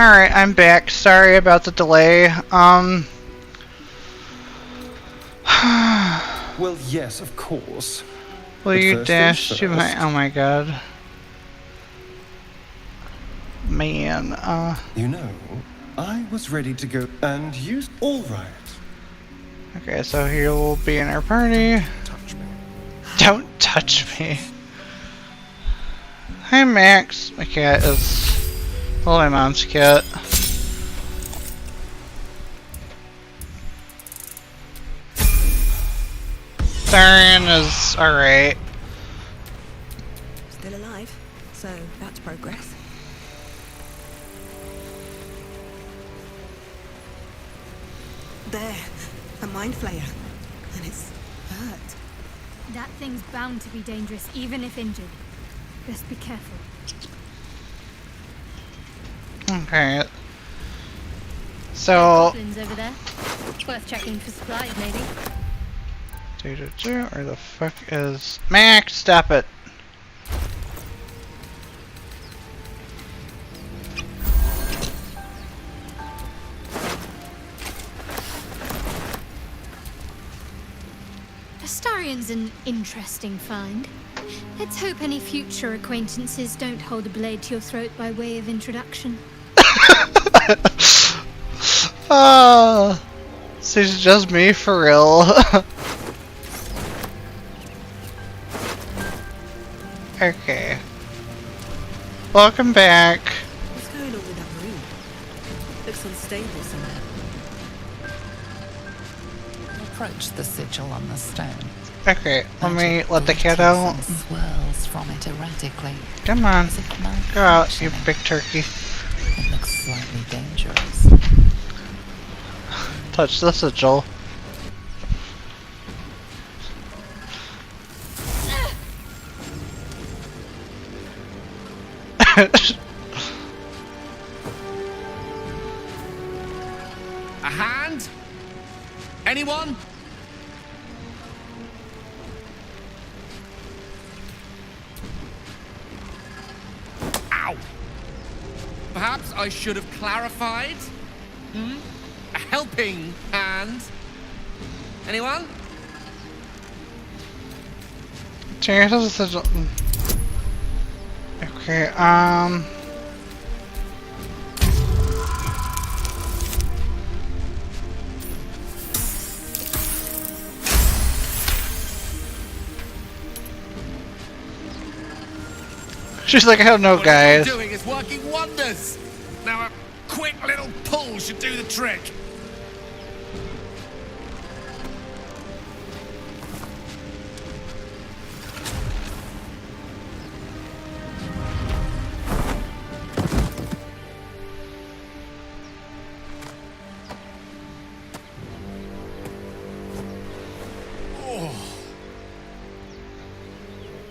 Alright, I'm back. Sorry about the delay. Well, yes, of course. Will But you first dash things to my... first. Oh my god. Man, You know, I was ready to go and use... All right. Okay, so he will be in our party. Touch me. Don't touch me. Hi, Max. My cat is... Well, my mom's cat. Tharian is alright. Still alive, so that's progress. There, a mind flayer, and it's hurt. That thing's bound to be dangerous, even if injured. Best be careful. Okay. So... Goblins over there. Worth checking for supplies, maybe. Where the fuck is... Max, stop it! Astarion's an interesting find. Let's hope any future acquaintances don't hold a blade to your throat by way of introduction. Oh, so it's just me for real. Okay. Welcome back. What's going on with that room? Looks unstable somehow. Approach the sigil on the stone. Okay, let the cat out. Swirls from it erratically. Come on. As if Go out, you big turkey. It looks slightly dangerous. Touch the sigil. A hand? Anyone? Ow! Perhaps I should have clarified? A helping hand? Anyone? Change the sigil. Okay, she's like, I don't know, guys. What I'm doing is working wonders. Now a quick little pull should do the trick.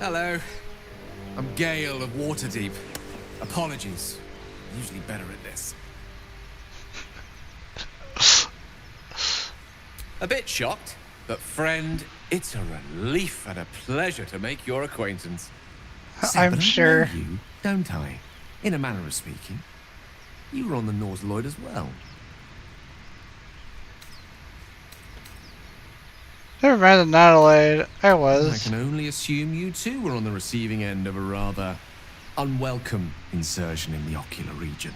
Hello. I'm Gale of Waterdeep. Apologies. I'm usually better at this. A bit shocked, but friend, it's a relief and a pleasure to make your acquaintance. I'm sure. I know you, don't I? In a manner of speaking. You were on the Norse Lloyd as well. Never mind the Nautilade. I I was. can only assume you too were on the receiving end of a rather unwelcome insertion in the ocular region.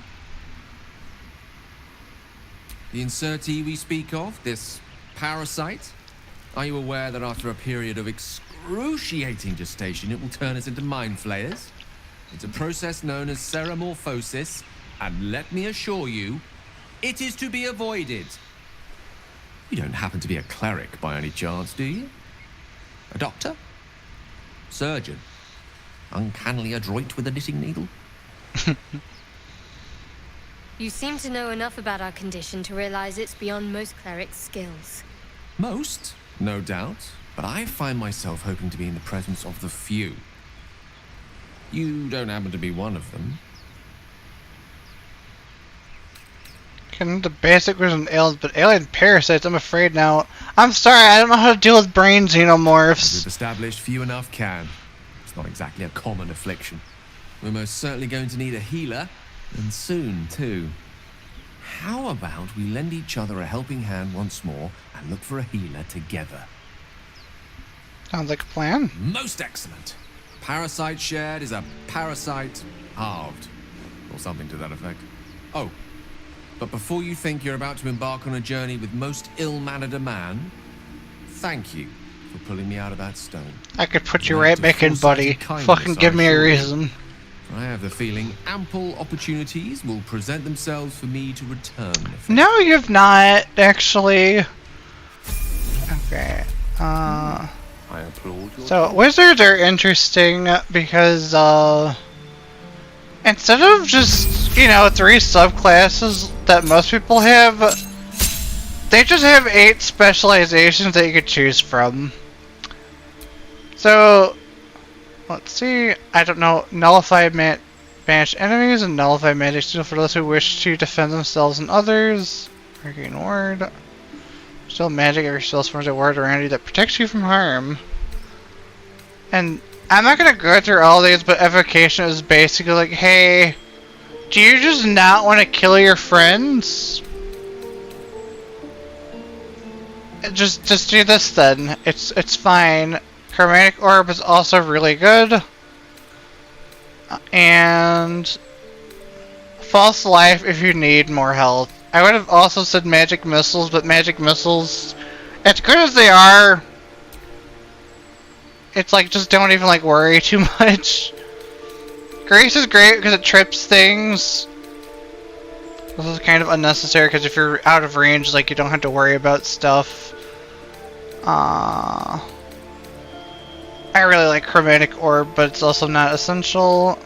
The insertee we speak of, this parasite, are you aware that after a period of excruciating gestation, it will turn us into mind flayers? It's a process known as ceremorphosis, and let me assure you, it is to be avoided. You don't happen to be a cleric by any chance, do you? A doctor? Surgeon? Uncannily adroit with a knitting needle? You seem to know enough about our condition to realize it's beyond most clerics' skills. Most, no doubt, but I find myself hoping to be in the presence of the few. You don't happen to be one of them. Can the basic version aliens, but alien parasites, I'm afraid now. I'm sorry, I don't know how to deal with brain xenomorphs. We've established few enough can. It's not exactly a common affliction. We're most certainly going to need a healer, and soon, too. how about we lend each other a helping hand once more and look for a healer together? Sounds like a plan. Most excellent. Parasite shared is a parasite halved. Or something to that effect. Oh, but before you think you're about to embark on a journey with most ill-mannered a man, thank you for pulling me out of that stone. I could put you right back in, buddy. Fucking give me a reason. I have the feeling ample opportunities will present themselves for me to return. No, you've not, actually. Okay. I applaud your So, wizards are interesting because, instead of just, you know, 3 subclasses that most people have, they just have 8 specializations that you could choose from. So, let's see, I don't know, nullify banish enemies and nullify magic shield for those who wish to defend themselves and others. Arcane ward. Still magic or still forms a ward around you that protects you from harm. And I'm not gonna go through all these, but evocation is basically like, hey, do you just not want to kill your friends? Just do this then. It's fine. Chromatic Orb is also really good. And False Life if you need more health. I would have also said Magic Missiles, but Magic Missiles, as good as they are, it's like, just don't even like worry too much. Grace is great because it trips things. This is kind of unnecessary because if you're out of range, like, you don't have to worry about stuff. I really like Chromatic Orb, but it's also not essential.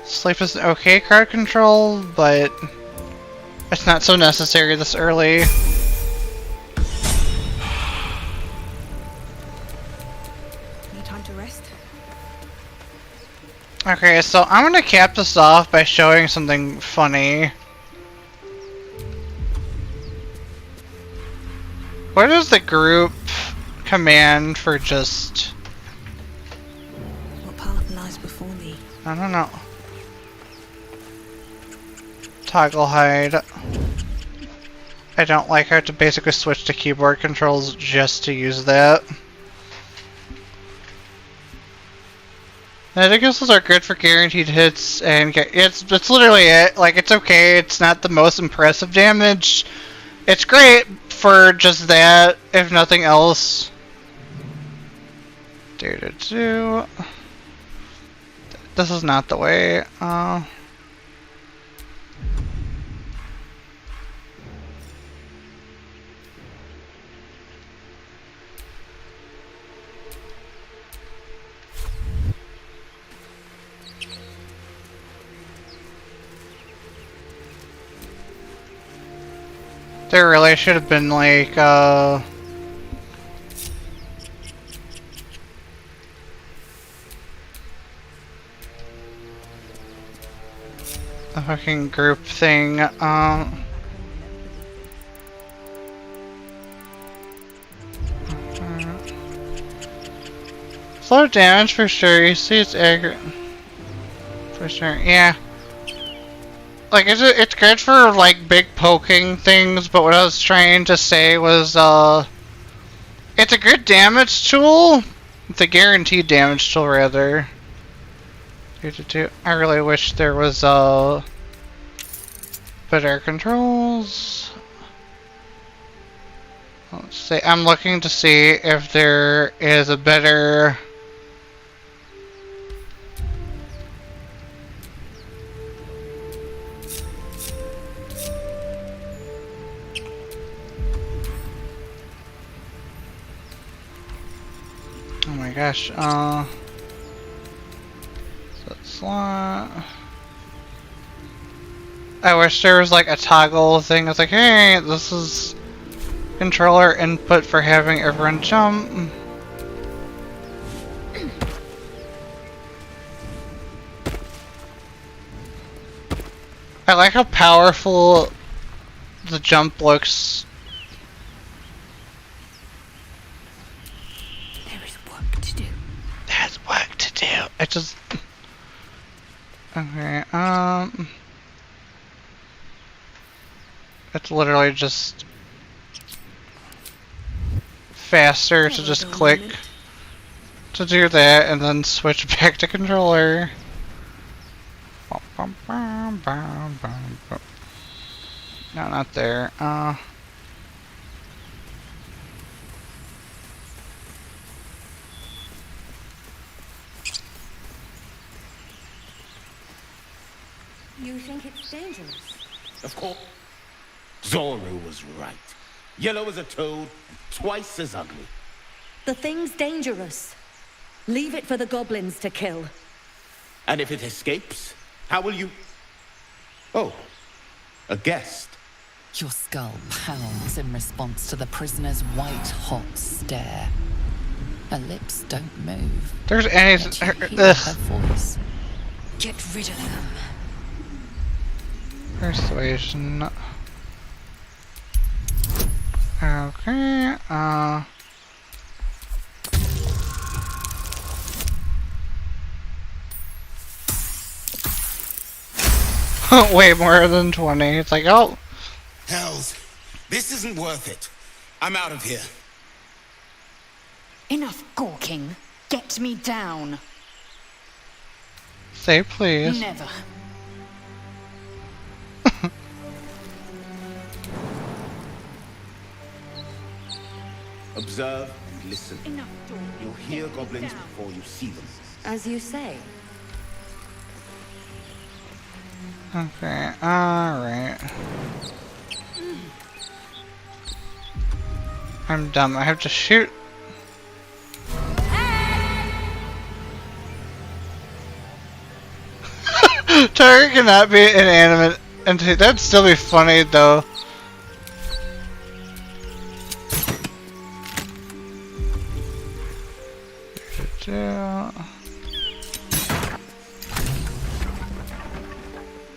Sleep is okay crowd control, but it's not so necessary this early. Need time to rest? Okay, so I'm gonna cap this off by showing something funny. What is the group command for just... What path lies before thee? I don't know. Toggle hide. I don't like how to basically switch to keyboard controls just to use that. Magic missiles are good for guaranteed hits, and it's literally it. Like, it's okay. It's not the most impressive damage. It's great for just that, if nothing else. This is not the way. There really should have been like a fucking group thing. Slow damage for sure. You see it's accurate for sure. Yeah. Like, it's good for, like, big poking things, but what I was trying to say was, it's a good damage tool. It's a guaranteed damage tool, rather. I really wish there was, better controls. Let's see, I'm looking to see if there is a better... Oh my gosh, slot. I wish there was like a toggle thing. It's like, hey, this is controller input for having everyone jump. I like how powerful the jump looks. There's work to do. It just... Okay, It's literally just faster to just click to do that and then switch back to controller. No, not there. You think it's dangerous? Of course. Zorru was right. Yellow as a toad, twice as ugly. The thing's dangerous. Leave it for the goblins to kill. And if it escapes, how will you... Oh, a guest. Your skull pounds in response to the prisoner's white-hot stare. Her lips don't move. There's any... Her voice. Get rid of them. Persuasion. Okay, way more than 20. It's like, oh. Hells, this isn't worth it. I'm out of here. Enough gawking. Get me down. Say please. Never. Observe and listen. You'll hear goblins before you see them. As you say. Okay, alright. I'm dumb. I have to shoot. Tiger cannot be an animate entity. That'd still be funny though.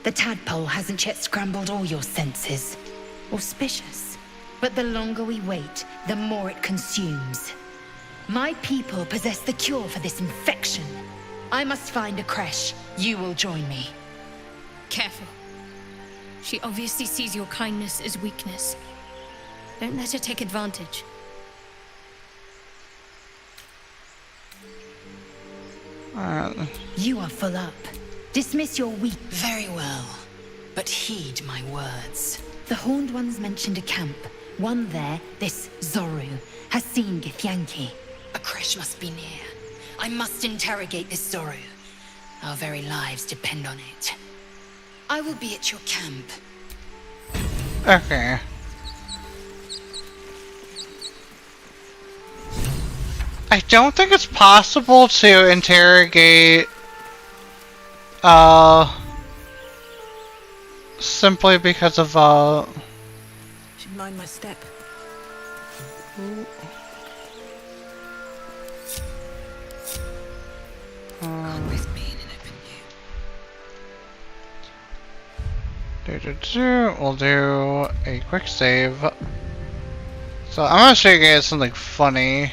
The tadpole hasn't yet scrambled all your senses. Auspicious. But the longer we wait, the more it consumes. My people possess the cure for this infection. I must find a creche. You will join me. Careful. She obviously sees your kindness as weakness. Don't let her take advantage. You are full up. Dismiss your weak. Very well. But heed my words. The Horned Ones mentioned a camp. One there, this Zorru, has seen Githyanki. A creche must be near. I must interrogate this Zorru. Our very lives depend on it. I will be at your camp. Okay. I don't think it's possible to interrogate simply because of Should mind my step. Come with me in an open view. We'll do a quick save. So I'm gonna show you guys something funny.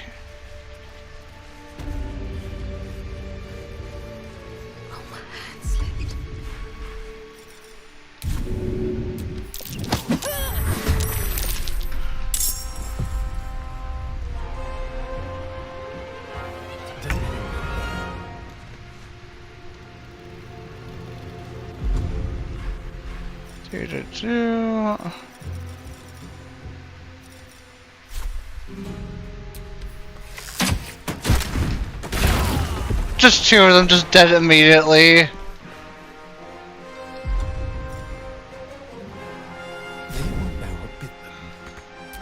Just two of them just dead immediately.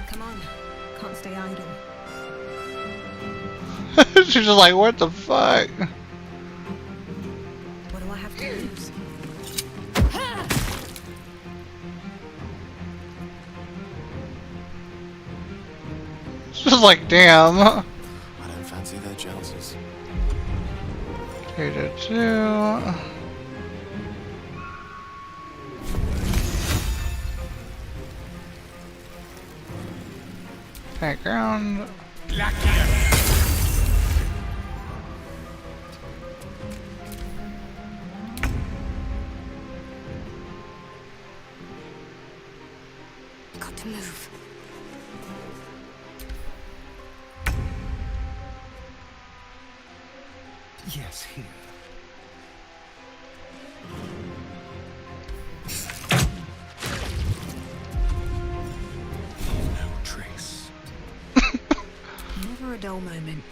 Come on, can't stay idle. She's just like, what the fuck? What do I have to lose? It's just like, damn. I don't fancy their chances. 2. Background. Yes, here. No trace. Never a dull moment.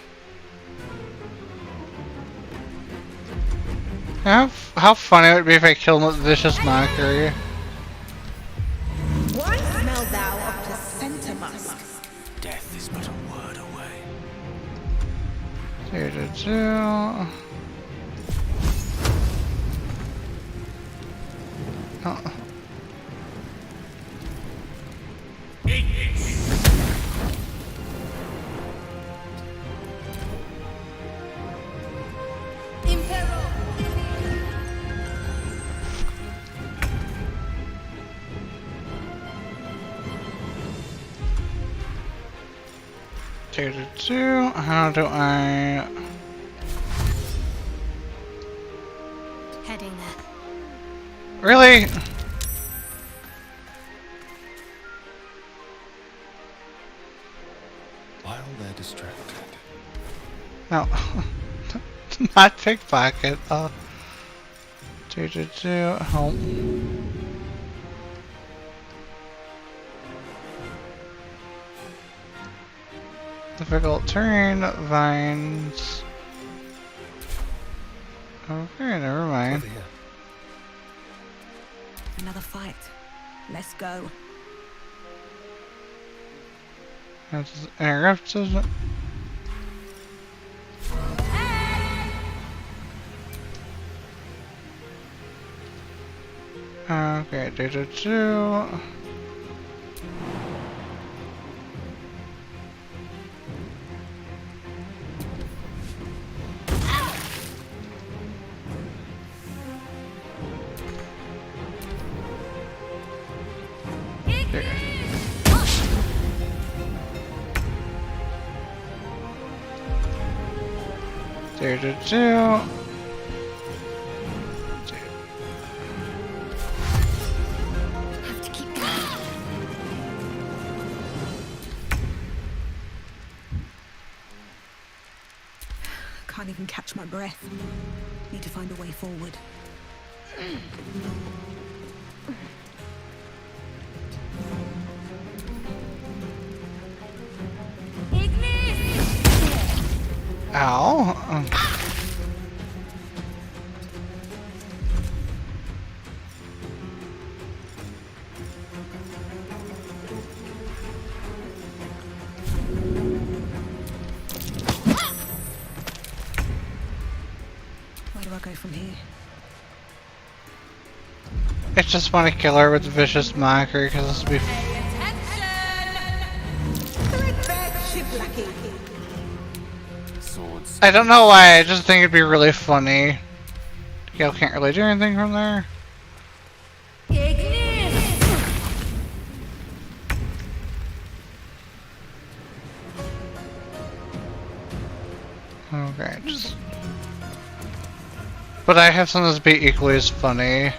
How funny it would be if I killed him with vicious mockery. Why smell thou of placenta musk? Death is but a word away. Oh. How do I... Heading there. Really? While they're distracted. No. Not pickpocket. Home. Difficult terrain, vines. Okay, never mind. Another fight. Let's go. That's interrupted. Okay, Can't even catch my breath. Need to find a way forward. Ow. Where do I go from here? I just want to kill her with vicious mockery because this will be. Swords. I don't know why. I just think it'd be really funny. Gale can't really do anything from there. Okay, just. But I have something that's be equally as funny.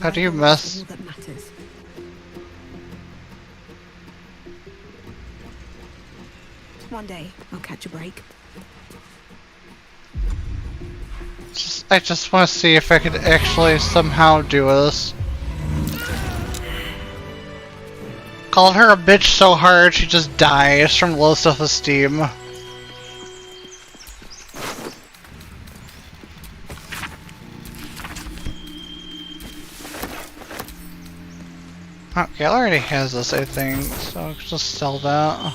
How do you mess? All that matters. One day, I'll catch a break. I just want to see if I could actually somehow do this. Called her a bitch so hard she just dies from low self-esteem. Oh, Gale already has this, I think, so I'll just sell that.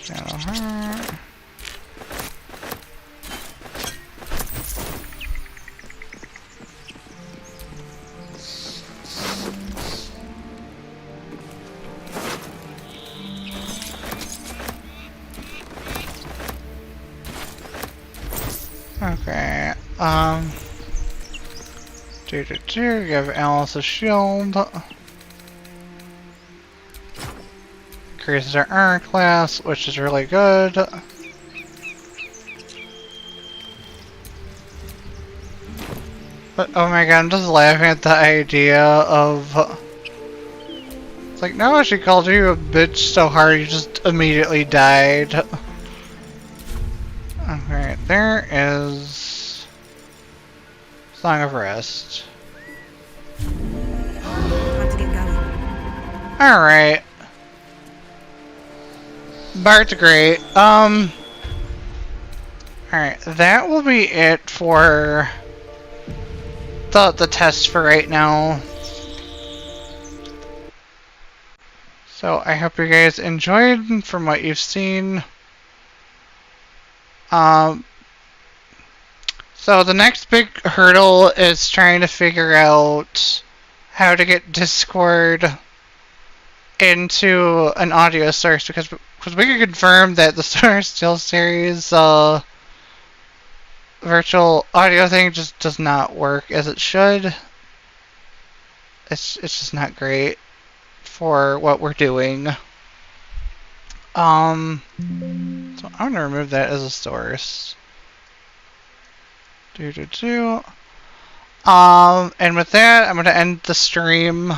Shadow Heart. Okay, give Alice a shield. Increases our armor class, which is really good. But oh my god, I'm just laughing at the idea of... It's like, no, she called you a bitch so hard you just immediately died. Alright, there is... Song of Rest. Alright. Bart's great. Alright, that will be it for the test for right now. So I hope you guys enjoyed from what you've seen. So the next big hurdle is trying to figure out how to get Discord into an audio source, because we can confirm that the Sword Steel series virtual audio thing just does not work as it should. It's just not great for what we're doing. So I'm gonna remove that as a source. And with that, I'm gonna end the stream.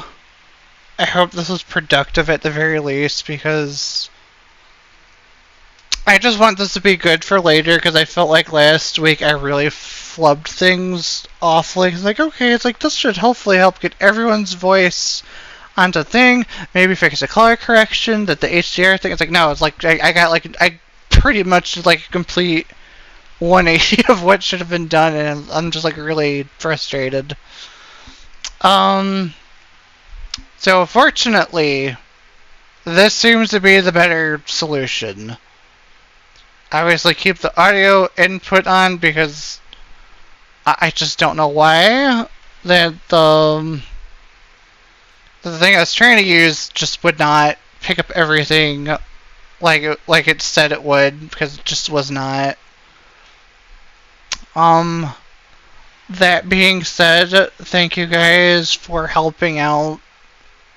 I hope this was productive at the very least, because I just want this to be good for later, because I felt like last week I really flubbed things awfully. It's like, okay, it's like this should hopefully help get everyone's voice onto thing, maybe fix a color correction, that the HDR thing, it's like, no, it's like, I pretty much did like a complete 180 of what should have been done, and I'm just like really frustrated. So fortunately, this seems to be the better solution. Obviously keep the audio input on, because I just don't know why that the thing I was trying to use just would not pick up everything like it said it would, because it just was not. That being said, thank you guys for helping out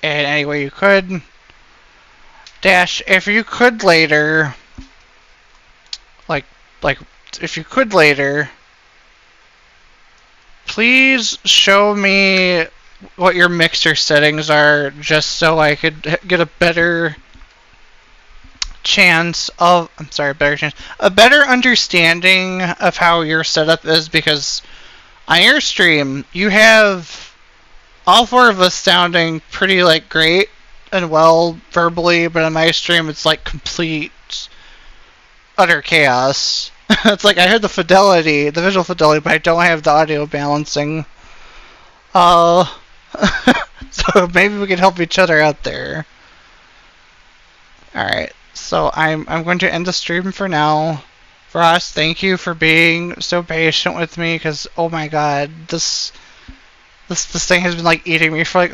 in any way you could. Dash, if you could later, if you could later, please show me what your mixer settings are, just so I could get a better chance of, a better understanding of how your setup is, because on your stream, you have all four of us sounding pretty, like, great and well verbally, but on my stream, it's like complete, utter chaos. It's like I heard the fidelity, the visual fidelity, but I don't have the audio balancing. So maybe we can help each other out there. Alright, so I'm going to end the stream for now. Ross, thank you for being so patient with me, because oh my god, this thing has been like eating me for like a week.